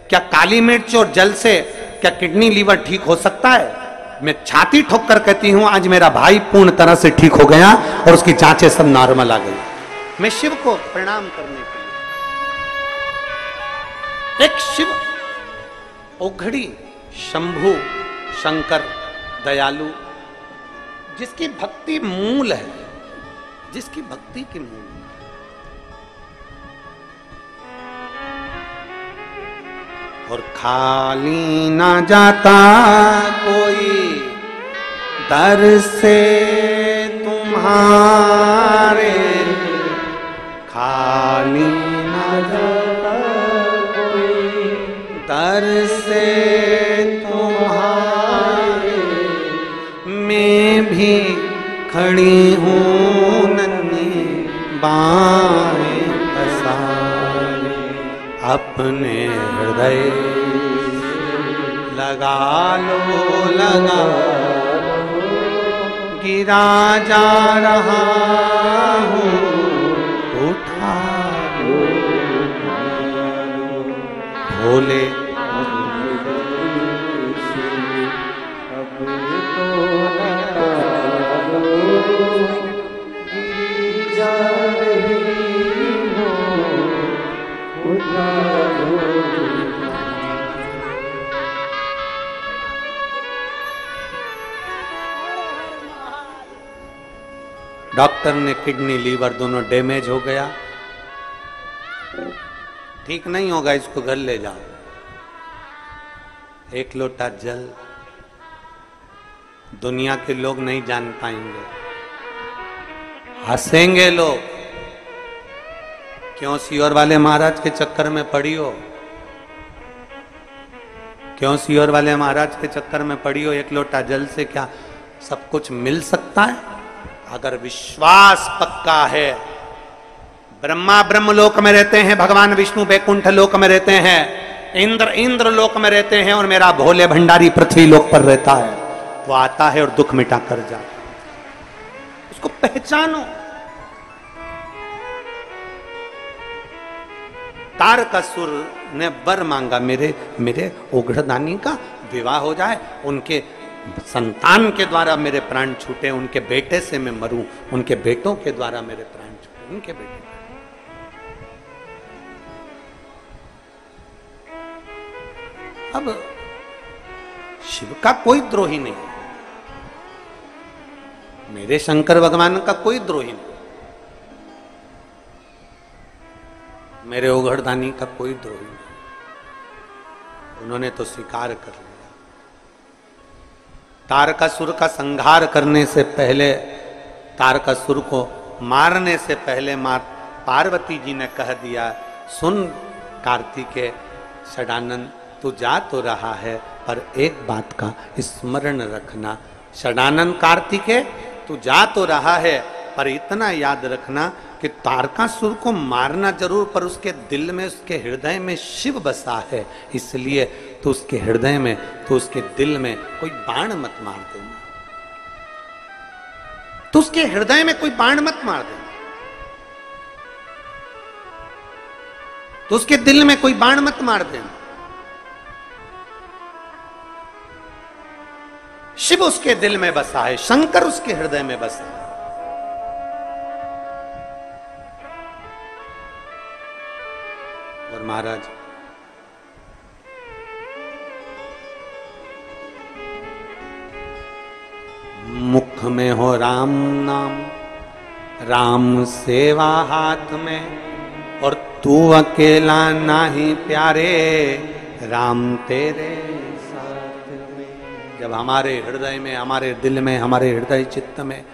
क्या काली मिर्च और जल से क्या किडनी लीवर ठीक हो सकता है। मैं छाती ठोक कर कहती हूं आज मेरा भाई पूर्ण तरह से ठीक हो गया और उसकी जांचें सब नॉर्मल आ गई। मैं शिव को प्रणाम करने के लिए, एक शिव ओघड़ी शंभु शंकर दयालु, जिसकी भक्ति मूल है, जिसकी भक्ति की मूल है। और खाली ना जाता कोई दर से तुम्हारे, खाली ना जाता कोई दर से तुम्हारे, मैं भी खड़ी हूँ नन्ही बाहें पसारे, अपने हृदय लगा लो लगा लो, गिरा जा रहा हूँ उठा लो भोले, डॉक्टर ने किडनी लीवर दोनों डैमेज हो गया, ठीक नहीं होगा, इसको घर ले जाओ। 1 लोटा जल दुनिया के लोग नहीं जान पाएंगे, हंसेंगे लोग, क्यों सीहोर वाले महाराज के चक्कर में पड़ी हो, क्यों सीहोर वाले महाराज के चक्कर में पड़ी हो। 1 लोटा जल से क्या सब कुछ मिल सकता है। अगर विश्वास पक्का है, ब्रह्मा ब्रह्मलोक में रहते हैं, भगवान विष्णु बैकुंठ लोक में रहते हैं, इंद्र लोक में रहते हैं, और मेरा भोले भंडारी पृथ्वी लोक पर रहता है। वो आता है और दुख मिटा कर जाता है, उसको पहचानो। तारकासुर ने वर मांगा, मेरे ओघड़दानी का विवाह हो जाए, उनके संतान के द्वारा मेरे प्राण छूटे, उनके बेटे से मैं मरूं, उनके बेटों के द्वारा मेरे प्राण छूटे, उनके बेटे। अब शिव का कोई द्रोही नहीं, मेरे शंकर भगवान का कोई द्रोही नहीं, मेरे ओघड़दानी का कोई द्रोही नहीं, उन्होंने तो स्वीकार कर लिया। तारकासुर का संहार करने से पहले, तारकासुर को मारने से पहले मां पार्वती जी ने कह दिया, सुन कार्तिकेय षडानंद, तू जा तो रहा है पर एक बात का स्मरण रखना। षडानंद कार्तिकेय, तू जा तो रहा है पर इतना याद रखना कि तारकासुर को मारना जरूर, पर उसके दिल में, उसके हृदय में शिव बसा है, इसलिए तो उसके हृदय में, तो उसके दिल में कोई बाण मत मार देना। तो उसके हृदय में कोई बाण मत मार दे, तो उसके दिल में कोई बाण मत मार दे। शिव उसके दिल में बसा है, शंकर उसके हृदय में बसा है। और महाराज मुख में हो राम नाम, राम सेवा हाथ में, और तू अकेला नाही प्यारे, राम तेरे साथ में। जब हमारे हृदय में, हमारे दिल में, हमारे हृदय चित्त में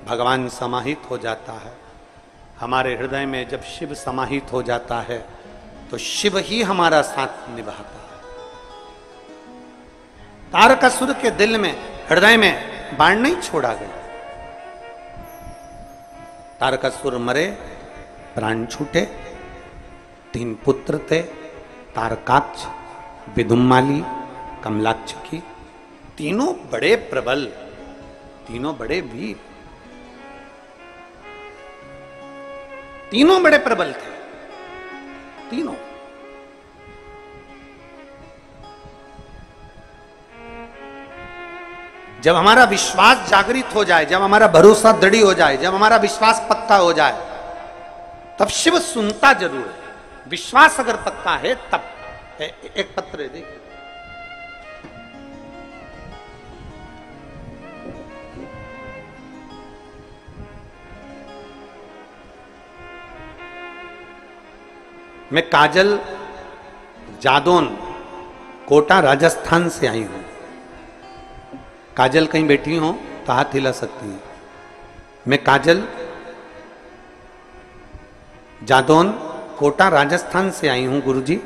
भगवान समाहित हो जाता है, हमारे हृदय में जब शिव समाहित हो जाता है, तो शिव ही हमारा साथ निभाता है। तारकासुर के दिल में, हृदय में बाण नहीं छोड़ा गया। तारकासुर मरे, प्राण छूटे, 3 पुत्र थे, तारकाक्ष, विदुम्माली, कमलाक्ष की। तीनों बड़े प्रबल, तीनों बड़े वीर, तीनों बड़े प्रबल थे, तीनों। जब हमारा विश्वास जागृत हो जाए, जब हमारा भरोसा दृढ़ हो जाए, जब हमारा विश्वास पक्का हो जाए, तब शिव सुनता जरूर है। विश्वास अगर पक्का है तब। एक पत्र है, देखिए, मैं काजल जादौन, कोटा, राजस्थान से आई हूं। काजल कहीं बैठी हो तो हाथ हिला सकती हैं। मैं काजल जादौन, कोटा, राजस्थान से आई हूं गुरुजी।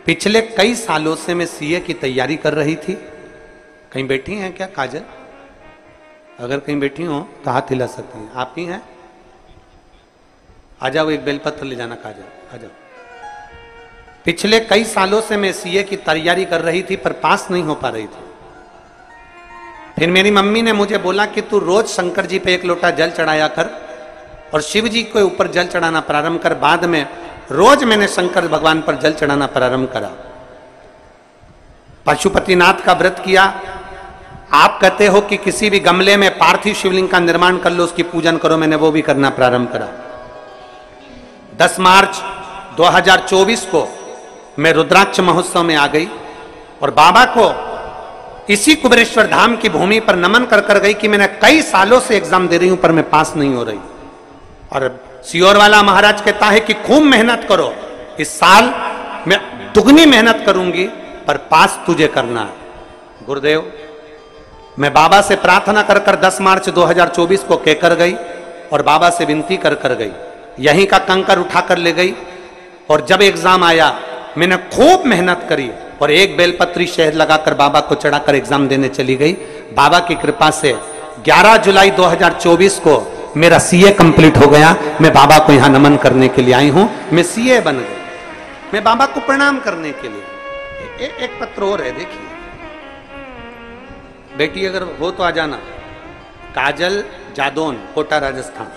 पिछले कई सालों से मैं सीए की तैयारी कर रही थी। कहीं बैठी हैं क्या काजल? अगर कहीं बैठी हो तो हाथ हिला सकती हैं। आप ही हैं? आ जाओ, एक बेलपत्र ले जाना काजल, आ जाओ। पिछले कई सालों से मैं सीए की तैयारी कर रही थी, पर पास नहीं हो पा रही थी। फिर मेरी मम्मी ने मुझे बोला कि तू रोज शंकर जी पे 1 लोटा जल चढ़ाया कर और शिव जी के ऊपर जल चढ़ाना प्रारंभ कर। बाद में रोज मैंने शंकर भगवान पर जल चढ़ाना प्रारंभ करा। पशुपतिनाथ का व्रत किया। आप कहते हो कि किसी भी गमले में पार्थिव शिवलिंग का निर्माण कर लो, उसकी पूजन करो, मैंने वो भी करना प्रारंभ करा। 10 मार्च 2024 को मैं रुद्राक्ष महोत्सव में आ गई और बाबा को इसी कुबेरेश्वर धाम की भूमि पर नमन कर कर गई कि मैंने कई सालों से एग्जाम दे रही हूं पर मैं पास नहीं हो रही। और सियोर वाला महाराज कहता है कि खूब मेहनत करो, इस साल मैं दुगनी मेहनत करूंगी पर पास तुझे करना है। गुरुदेव, मैं बाबा से प्रार्थना कर कर 10 मार्च 2024 को कहकर गई और बाबा से विनती कर कर गई। यहीं का कंकर उठा कर ले गई और जब एग्जाम आया मैंने खूब मेहनत करी और एक बेलपत्री शहद लगाकर बाबा को चढ़ाकर एग्जाम देने चली गई। बाबा की कृपा से 11 जुलाई 2024 को मेरा सीए कंप्लीट हो गया। मैं बाबा को यहां नमन करने के लिए आई हूं। मैं सीए बन गई, मैं बाबा को प्रणाम करने के लिए। एक पत्र और है, देखिए बेटी, अगर हो तो आ जाना। काजल जादौन, कोटा, राजस्थान।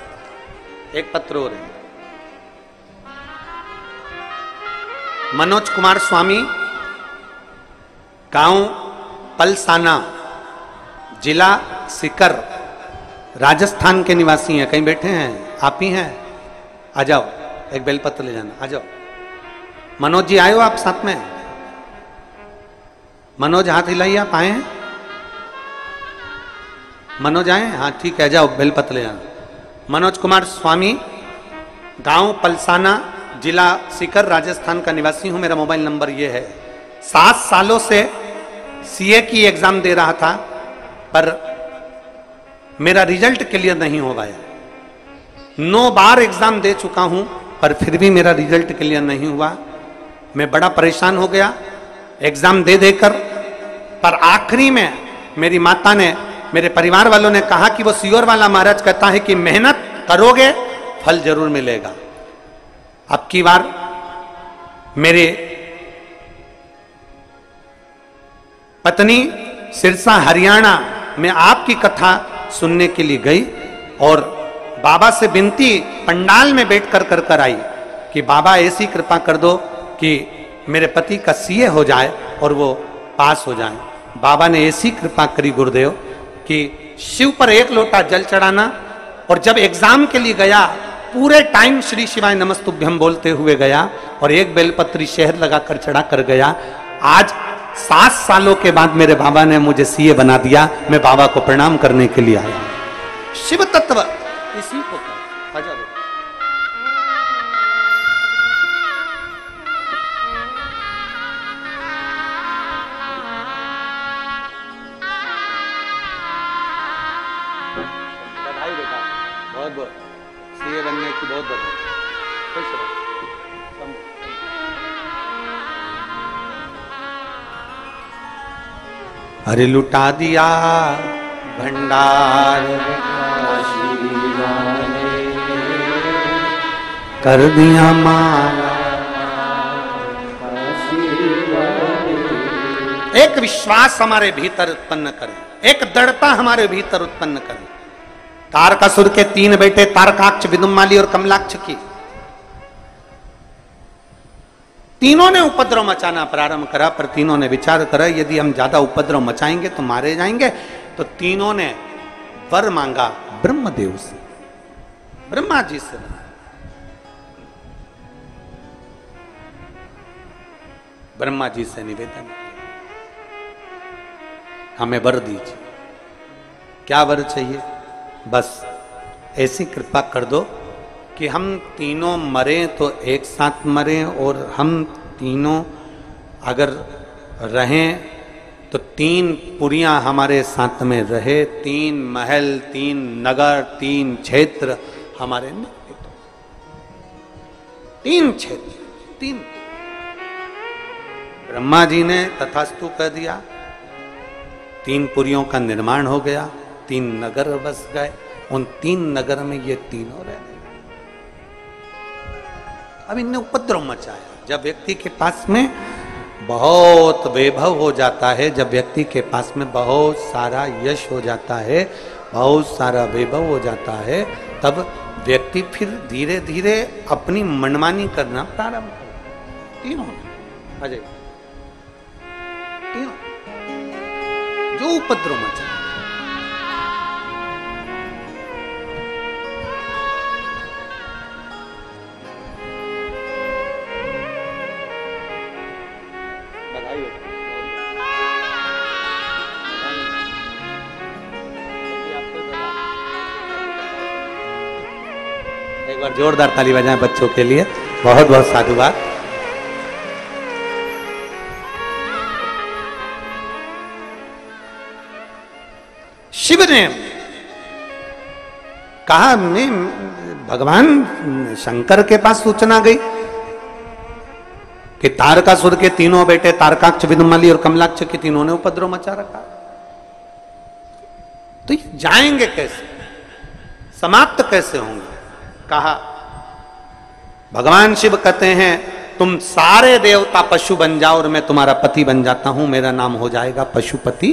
एक पत्र और है। मनोज कुमार स्वामी, गांव पलसाना, जिला सीकर, राजस्थान के निवासी हैं। कहीं बैठे हैं? आप ही हैं? आ जाओ, एक बेलपत्र ले जाना, आ जाओ। मनोज जी आए हो आप साथ में? मनोज हाथ हिलाइए, आप आए हैं? मनोज आए? हाँ ठीक है, जाओ बेलपत्र ले जाना। मनोज कुमार स्वामी, गांव पलसाना, जिला सीकर, राजस्थान का निवासी हूं। मेरा मोबाइल नंबर ये है। 7 सालों से सीए की एग्जाम दे रहा था पर मेरा रिजल्ट क्लियर नहीं हो पाया। 9 बार एग्जाम दे चुका हूं पर फिर भी मेरा रिजल्ट क्लियर नहीं हुआ। मैं बड़ा परेशान हो गया एग्जाम दे देकर। पर आखिरी में मेरी माता ने, मेरे परिवार वालों ने कहा कि वो सियोर वाला महाराज कहता है कि मेहनत करोगे फल जरूर मिलेगा। अब की बार मेरे पत्नी सिरसा हरियाणा में आपकी कथा सुनने के लिए गई और बाबा से विनती पंडाल में बैठ कर आई कि बाबा ऐसी कृपा कर दो कि मेरे पति का सीए हो जाए और वो पास हो जाए। बाबा ने ऐसी कृपा करी गुरुदेव कि शिव पर 1 लोटा जल चढ़ाना, और जब एग्जाम के लिए गया पूरे टाइम श्री शिवाय नमस्तुभ्यम बोलते हुए गया और 1 बेलपत्री शहद लगाकर चढ़ा कर गया। आज 7 सालों के बाद मेरे बाबा ने मुझे सीए बना दिया। मैं बाबा को प्रणाम करने के लिए आया। शिव तत्व इसी को बहुत सीए बनने की बहुत बधाई। खुश रहो। अरे लुटा दिया भंडार कर दिया माला। एक विश्वास हमारे भीतर उत्पन्न करें, एक दृढ़ता हमारे भीतर उत्पन्न करें। तारकासुर के 3 बेटे तारकाक्ष, विदुम्माली और कमलाक्ष की, तीनों ने उपद्रव मचाना प्रारंभ करा। पर तीनों ने विचार करा यदि हम ज्यादा उपद्रव मचाएंगे तो मारे जाएंगे। तो तीनों ने वर मांगा ब्रह्मदेव से, ब्रह्मा जी से। ब्रह्मा जी से निवेदन, हमें वर दीजिए। क्या वर चाहिए? बस ऐसी कृपा कर दो कि हम तीनों मरें तो एक साथ मरें, और हम तीनों अगर रहें तो 3 पुरियां हमारे साथ में रहे, 3 महल, 3 नगर, 3 क्षेत्र हमारे नहीं, 3 क्षेत्र, 3। ब्रह्मा जी ने तथास्तु कह दिया। 3 पुरियों का निर्माण हो गया, 3 नगर बस गए। उन 3 नगर में ये तीनों रह गए। अब इनने उपद्रव मचाया। जब व्यक्ति के पास में बहुत वैभव हो जाता है, जब व्यक्ति के पास में बहुत सारा यश हो जाता है, बहुत सारा वैभव हो जाता है, तब व्यक्ति फिर धीरे धीरे अपनी मनमानी करना प्रारंभ करता। तीनों अजय, तीनों जो उपद्रव मचाया। एक बार जोरदार ताली बजाएं बच्चों के लिए। बहुत बहुत साधुवाद। शिव ने कहा, मैं भगवान शंकर के पास सूचना गई कि तारकासुर के 3 बेटे तारकाक्ष, विदुम्माली और कमलाक्ष के तीनों ने उपद्रव मचा रखा। तो ये जाएंगे कैसे, समाप्त कैसे होंगे? कहा, भगवान शिव कहते हैं तुम सारे देवता पशु बन जाओ और मैं तुम्हारा पति बन जाता हूं, मेरा नाम हो जाएगा पशुपति।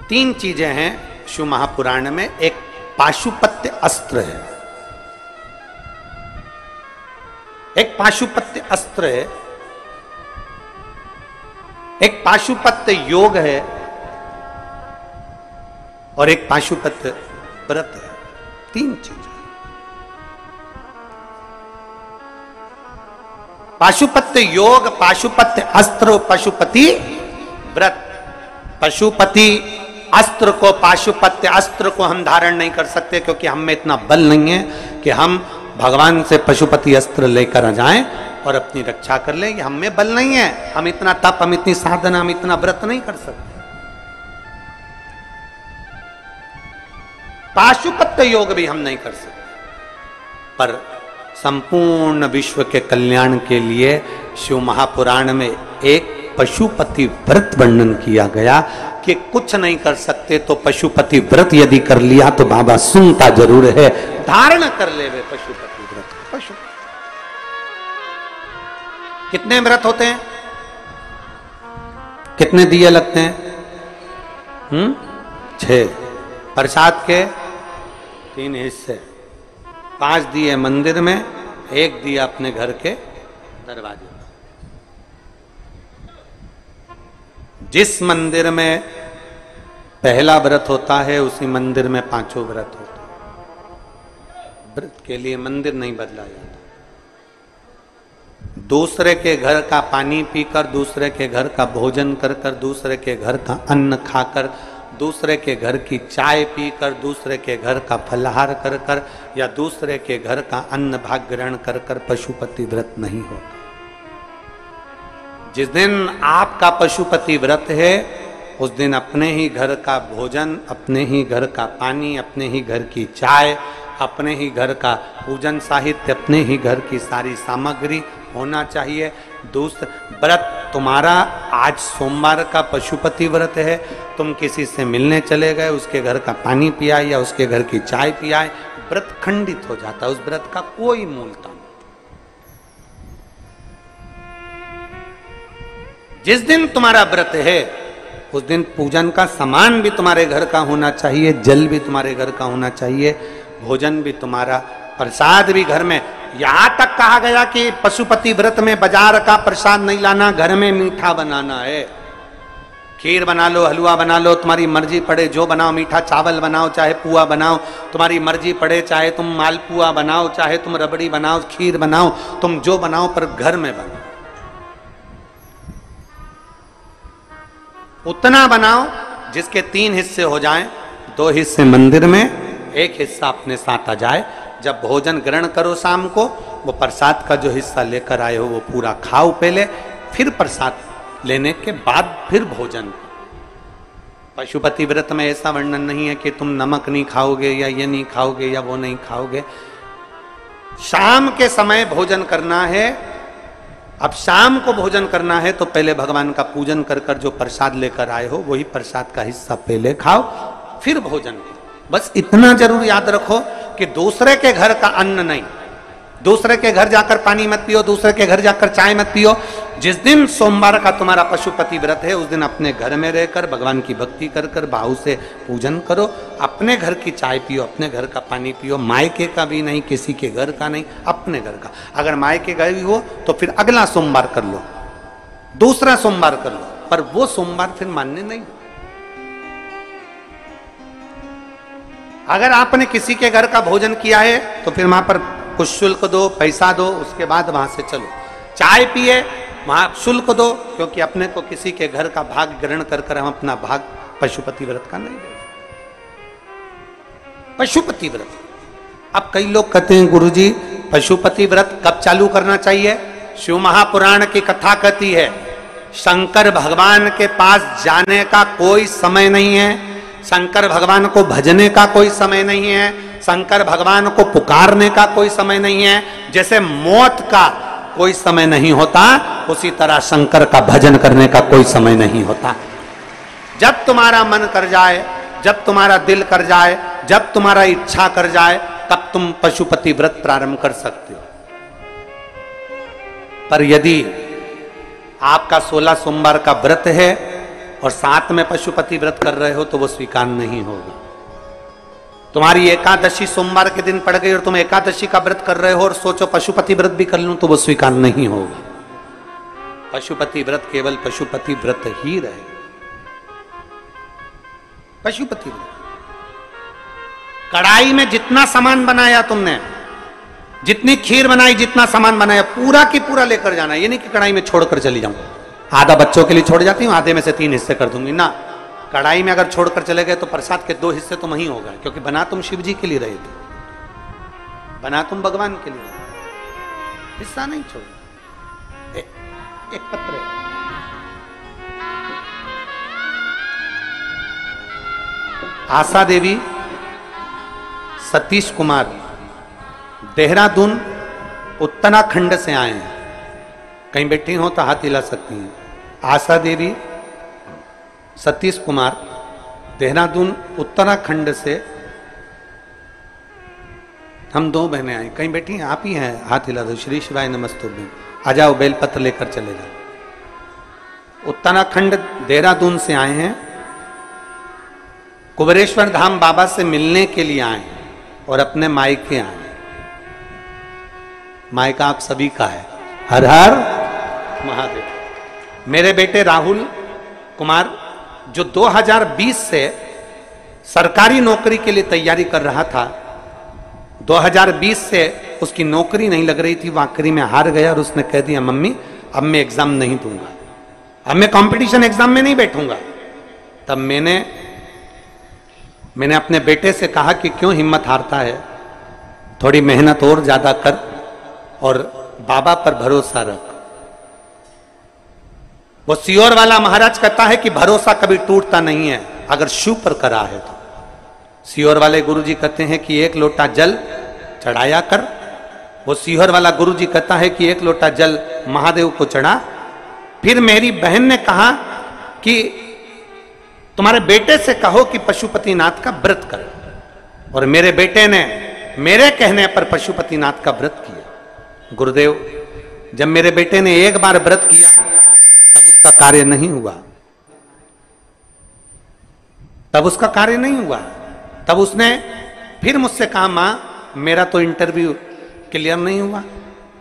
3 चीजें हैं शिव महापुराण में। एक पाशुपत्य अस्त्र है, एक पाशुपत्य अस्त्र है, एक पाशुपत्य योग है और एक पाशुपत्य व्रत है। 3 चीजें। पाशुपत्य योग, पाशुपत्य अस्त्र, पशुपति व्रत। पशुपति अस्त्र को, पाशुपत्य अस्त्र को हम धारण नहीं कर सकते क्योंकि हम में इतना बल नहीं है कि हम भगवान से पशुपति अस्त्र लेकर आ जाएं और अपनी रक्षा कर लें। हम में बल नहीं है, हम इतना तप, हम इतनी साधना, हम इतना व्रत नहीं कर सकते। पाशुपत्य योग भी हम नहीं कर सकते। पर संपूर्ण विश्व के कल्याण के लिए शिव महापुराण में एक पशुपति व्रत वर्णन किया गया कि कुछ नहीं कर सकते तो पशुपति व्रत यदि कर लिया तो बाबा सुनता जरूर है। धारण कर ले वे पशुपति व्रत। पशु कितने व्रत होते हैं, कितने दिए लगते हैं? 6। प्रसाद के 3 हिस्से, 5 दिए मंदिर में, 1 दिया अपने घर के दरवाजे में। जिस मंदिर में पहला व्रत होता है उसी मंदिर में 5 व्रत होते हैं। व्रत के लिए मंदिर नहीं बदला जाता। दूसरे के घर का पानी पीकर, दूसरे के घर का भोजन कर कर, दूसरे के घर का अन्न खाकर, दूसरे के घर की चाय पीकर, दूसरे के घर का फलाहार कर कर, या दूसरे के घर का अन्न भाग ग्रहण कर कर पशुपति व्रत नहीं होता। जिस दिन आपका पशुपति व्रत है उस दिन अपने ही घर का भोजन, अपने ही घर का पानी, अपने ही घर की चाय, अपने ही घर का पूजन साहित्य, अपने ही घर की सारी सामग्री होना चाहिए। दूसरा व्रत तुम्हारा, आज सोमवार का पशुपति व्रत है, तुम किसी से मिलने चले गए, उसके घर का पानी पियाए या उसके घर की चाय पियाए, व्रत खंडित हो जाता है। उस व्रत का कोई मूलता नहीं। जिस दिन तुम्हारा व्रत है उस दिन पूजन का सामान भी तुम्हारे घर का होना चाहिए, जल भी तुम्हारे घर का होना चाहिए, भोजन भी तुम्हारा, प्रसाद भी घर में। यहां तक कहा गया कि पशुपति व्रत में बाजार का प्रसाद नहीं लाना, घर में मीठा बनाना है। खीर बना लो, हलवा बना लो, तुम्हारी मर्जी पड़े जो बनाओ, मीठा चावल बनाओ, चाहे पुआ बनाओ, तुम्हारी मर्जी पड़े, चाहे तुम मालपुआ बनाओ, चाहे तुम रबड़ी बनाओ, खीर बनाओ, तुम जो बनाओ, पर घर में बनाओ। उतना बनाओ जिसके 3 हिस्से हो जाएं, 2 हिस्से मंदिर में, 1 हिस्सा अपने साथ आ जाए। जब भोजन ग्रहण करो शाम को, वो प्रसाद का जो हिस्सा लेकर आए हो वो पूरा खाओ पहले, फिर प्रसाद लेने के बाद फिर भोजन। पशुपति व्रत में ऐसा वर्णन नहीं है कि तुम नमक नहीं खाओगे या ये नहीं खाओगे या वो नहीं खाओगे। शाम के समय भोजन करना है। अब शाम को भोजन करना है तो पहले भगवान का पूजन कर कर जो प्रसाद लेकर आए हो वही प्रसाद का हिस्सा पहले खाओ, फिर भोजन करो। बस इतना जरूर याद रखो कि दूसरे के घर का अन्न नहीं, दूसरे के घर जाकर पानी मत पियो, दूसरे के घर जाकर चाय मत पियो। जिस दिन सोमवार का तुम्हारा पशुपति व्रत है उस दिन अपने घर में रहकर भगवान की भक्ति कर कर भाव से पूजन करो। अपने घर की चाय पियो, अपने घर का पानी पियो, मायके का भी नहीं, किसी के घर का नहीं, अपने घर का। अगर मायके घर भी हो तो फिर अगला सोमवार कर लो, दूसरा सोमवार कर लो, पर वो सोमवार फिर मान्य नहीं। अगर आपने किसी के घर का भोजन किया है तो फिर वहां पर कुछ शुल्क दो, पैसा दो, उसके बाद वहां से चलो। चाय पिए वहां शुल्क दो, क्योंकि अपने को किसी के घर का भाग ग्रहण कर कर हम अपना भाग पशुपति व्रत का नहीं दे। पशुपति व्रत। अब कई लोग कहते हैं गुरुजी पशुपति व्रत कब चालू करना चाहिए? शिव महापुराण की कथा कहती है शंकर भगवान के पास जाने का कोई समय नहीं है, शंकर भगवान को भजने का कोई समय नहीं है, शंकर भगवान को पुकारने का कोई समय नहीं है। जैसे मौत का कोई समय नहीं होता उसी तरह शंकर का भजन करने का कोई समय नहीं होता। जब तुम्हारा मन कर जाए, जब तुम्हारा दिल कर जाए, जब तुम्हारा इच्छा कर जाए, तब तुम पशुपति व्रत प्रारंभ कर सकते हो। पर यदि आपका 16 सोमवार का व्रत है और साथ में पशुपति व्रत कर रहे हो तो वो स्वीकार नहीं होगा। तुम्हारी एकादशी सोमवार के दिन पड़ गई और तुम एकादशी का व्रत कर रहे हो और सोचो पशुपति व्रत भी कर लूं तो वो स्वीकार नहीं होगा। पशुपति व्रत केवल पशुपति व्रत ही रहे। पशुपति व्रत। कढ़ाई में जितना सामान बनाया तुमने, जितनी खीर बनाई, जितना सामान बनाया, पूरा की पूरा लेकर जाना। ये नहीं कि कढ़ाई में छोड़कर चली जाऊं, आधा बच्चों के लिए छोड़ जाती हूँ, आधे में से 3 हिस्से कर दूंगी ना। कढ़ाई में अगर छोड़कर चले गए तो प्रसाद के 2 हिस्से तो वहीं होगा, क्योंकि बना तुम शिव जी के लिए रहे थे, बना तुम भगवान के लिए, हिस्सा नहीं छोड़। एक पत्र है, आशा देवी, सतीश कुमार देहरादून उत्तराखंड से आए हैं। कहीं बैठी हो तो हाथ हिला सकती हैं। आशा देवी, सतीश कुमार देहरादून उत्तराखंड से हम 2 बहनें आई। कहीं बैठी हैं? आप ही हैं, हाथ हिला दो। श्री शिवाय नमस्तुभ्यं। आ जाओ, बेलपत्र लेकर चले जाओ। उत्तराखंड देहरादून से आए हैं कुबेरेश्वर धाम बाबा से मिलने के लिए आए और अपने मायके आए। मायका आप सभी का है। हर हर महादेव। मेरे बेटे राहुल कुमार जो 2020 से सरकारी नौकरी के लिए तैयारी कर रहा था, 2020 से उसकी नौकरी नहीं लग रही थी, वो आखिरी में हार गया और उसने कह दिया मम्मी अब मैं एग्जाम नहीं दूंगा, अब मैं कंपटीशन एग्जाम में नहीं बैठूंगा। तब मैंने अपने बेटे से कहा कि क्यों हिम्मत हारता है, थोड़ी मेहनत और ज्यादा कर और बाबा पर भरोसा रख। वो सियोर वाला महाराज कहता है कि भरोसा कभी टूटता नहीं है अगर शिव पर करा है तो। सियोर वाले गुरुजी कहते हैं कि एक लोटा जल चढ़ाया कर। वो सियोर वाला गुरुजी कहता है कि एक लोटा जल महादेव को चढ़ा। फिर मेरी बहन ने कहा कि तुम्हारे बेटे से कहो कि पशुपतिनाथ का व्रत कर, और मेरे बेटे ने मेरे कहने पर पशुपतिनाथ का व्रत किया। गुरुदेव, जब मेरे बेटे ने एक बार व्रत किया तब उसका कार्य नहीं हुआ, तब उसने फिर मुझसे कहा मां मेरा तो इंटरव्यू क्लियर नहीं हुआ।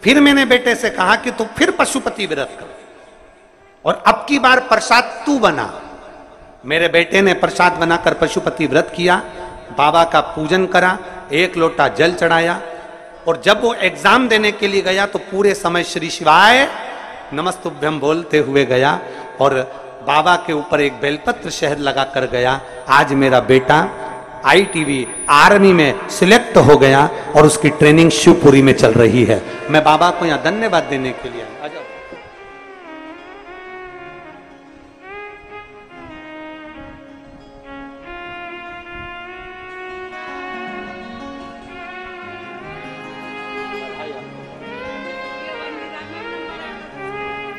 फिर मैंने बेटे से कहा कि तू फिर पशुपति व्रत कर और अब की बार प्रसाद तू बना। मेरे बेटे ने प्रसाद बनाकर पशुपति व्रत किया, बाबा का पूजन करा, एक लोटा जल चढ़ाया, और जब वो एग्जाम देने के लिए गया तो पूरे समय श्री शिवाय नमस्तुभ्यम बोलते हुए गया और बाबा के ऊपर एक बेलपत्र शहद लगा कर गया। आज मेरा बेटा ITV आर्मी में सिलेक्ट हो गया और उसकी ट्रेनिंग शिवपुरी में चल रही है। मैं बाबा को यहां धन्यवाद देने के लिए आया।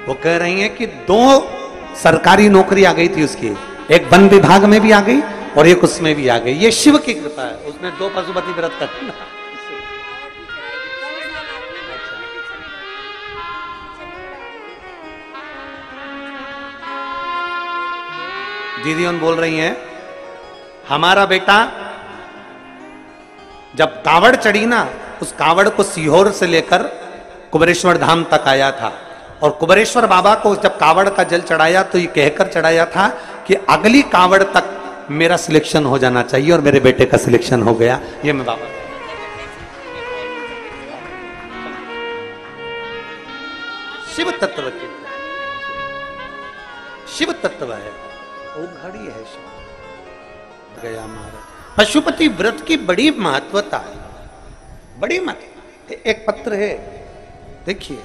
वो कह रही हैं कि 2 सरकारी नौकरी आ गई थी उसकी, एक वन विभाग में भी आ गई और एक उसमें भी आ गई। ये शिव की कृपा है। उसने 2 पशुपति व्रत कर। दीदी उन बोल रही हैं हमारा बेटा जब कावड़ चढ़ी ना, उस कावड़ को सीहोर से लेकर कुबेरेश्वर धाम तक आया था, और कुबेरेश्वर बाबा को जब कावड़ का जल चढ़ाया तो ये कहकर चढ़ाया था कि अगली कावड़ तक मेरा सिलेक्शन हो जाना चाहिए, और मेरे बेटे का सिलेक्शन हो गया। ये मैं बाबा शिव तत्व के, शिव तत्व है वो घड़ी है शिव गया महाराज। पशुपति व्रत की बड़ी महत्वता है, बड़ी महत्व। एक पत्र है देखिए,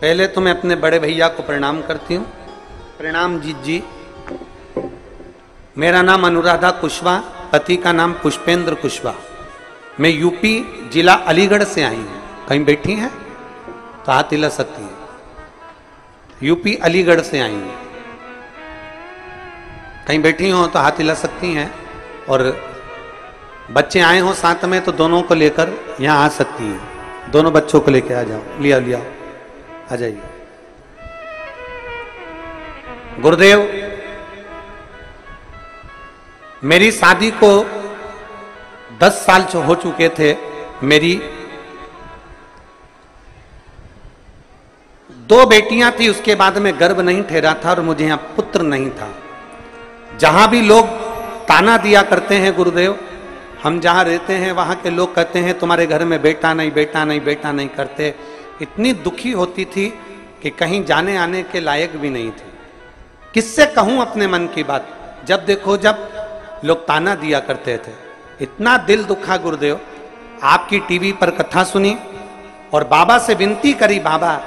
पहले तो मैं अपने बड़े भैया को प्रणाम करती हूँ। प्रणाम जीत जी। मेरा नाम अनुराधा कुशवाहा, पति का नाम पुष्पेंद्र कुशवाहा। मैं यूपी जिला अलीगढ़ से आई हूँ। कहीं बैठी हैं तो हाथ हिला सकती हैं। यूपी अलीगढ़ से आई हूँ। कहीं बैठी हो तो हाथ हिला सकती हैं, और बच्चे आए हो साथ में तो दोनों को लेकर यहाँ आ सकती हैं। दोनों बच्चों को लेकर आ जाओ, लिया आ जाइए। गुरुदेव, मेरी शादी को 10 साल हो चुके थे। मेरी 2 बेटियां थी, उसके बाद में गर्भ नहीं ठहरा था और मुझे यहां पुत्र नहीं था। जहां भी लोग ताना दिया करते हैं गुरुदेव, हम जहां रहते हैं वहां के लोग कहते हैं तुम्हारे घर में बेटा नहीं, बेटा नहीं, बेटा नहीं करते। इतनी दुखी होती थी कि कहीं जाने आने के लायक भी नहीं थी। किससे कहूं अपने मन की बात, जब देखो जब लोग ताना दिया करते थे। इतना दिल दुखा गुरुदेव। आपकी टीवी पर कथा सुनी और बाबा से विनती करी, बाबा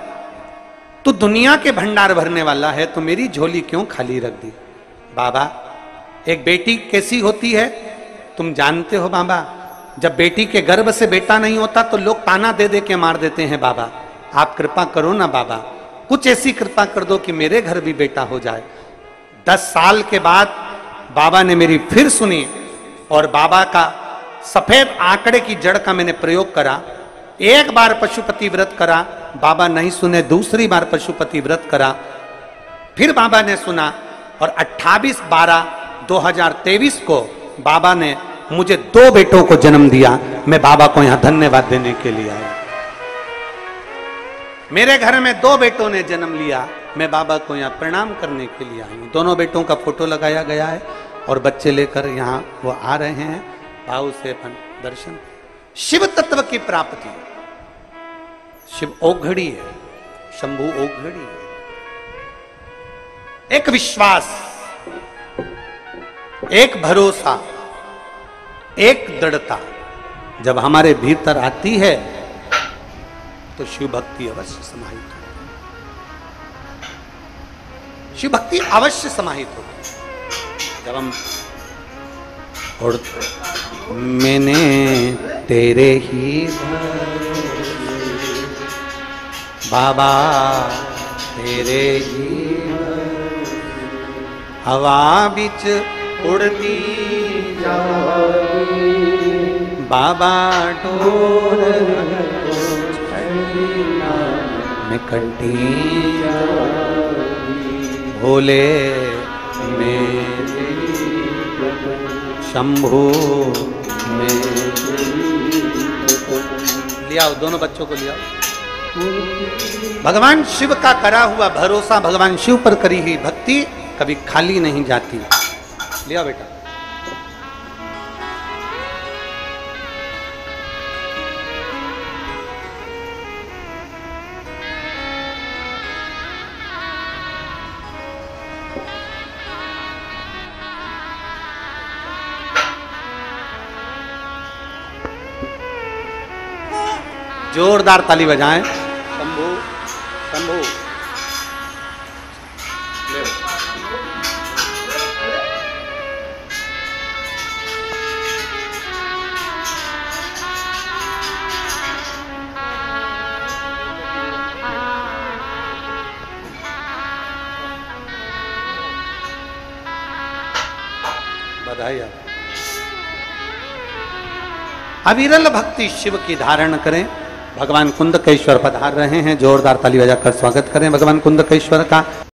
तू दुनिया के भंडार भरने वाला है तो मेरी झोली क्यों खाली रख दी। बाबा, एक बेटी कैसी होती है तुम जानते हो बाबा। जब बेटी के गर्भ से बेटा नहीं होता तो लोग ताना दे दे के मार देते हैं। बाबा आप कृपा करो ना बाबा, कुछ ऐसी कृपा कर दो कि मेरे घर भी बेटा हो जाए। 10 साल के बाद बाबा ने मेरी फिर सुनी और बाबा का सफेद आंकड़े की जड़ का मैंने प्रयोग करा। एक बार पशुपति व्रत करा, बाबा नहीं सुने। दूसरी बार पशुपति व्रत करा, फिर बाबा ने सुना और 28/12/2023 को बाबा ने मुझे 2 बेटों को जन्म दिया। मैं बाबा को यहां धन्यवाद देने के लिए आया। मेरे घर में 2 बेटों ने जन्म लिया, मैं बाबा को यहाँ प्रणाम करने के लिए आई हूँ। दोनों बेटों का फोटो लगाया गया है और बच्चे लेकर यहाँ वो आ रहे हैं भाव से अपन दर्शन। शिव तत्व की प्राप्ति, शिव ओघड़ी है, शंभु ओघड़ी है। एक विश्वास, एक भरोसा, एक दृढ़ता जब हमारे भीतर आती है तो शिव भक्ति अवश्य समाहित होती है। शिव भक्ति अवश्य समाहित होती है जब हम और मैंने तेरे ही बाबा तेरे ही हवा बिच उड़ती बाबा डोर में कंटी भोले में शंभू में। लिया दोनों बच्चों को लिया। भगवान शिव का करा हुआ भरोसा, भगवान शिव पर करी हुई भक्ति कभी खाली नहीं जाती। लिया बेटा। जोरदार ताली बजाएं। शंभू शंभू बधाई। अविरल भक्ति शिव की धारण करें। भगवान कुंदकेश्वर पधार रहे हैं, जोरदार ताली बजाकर स्वागत करें भगवान कुंदकेश्वर का।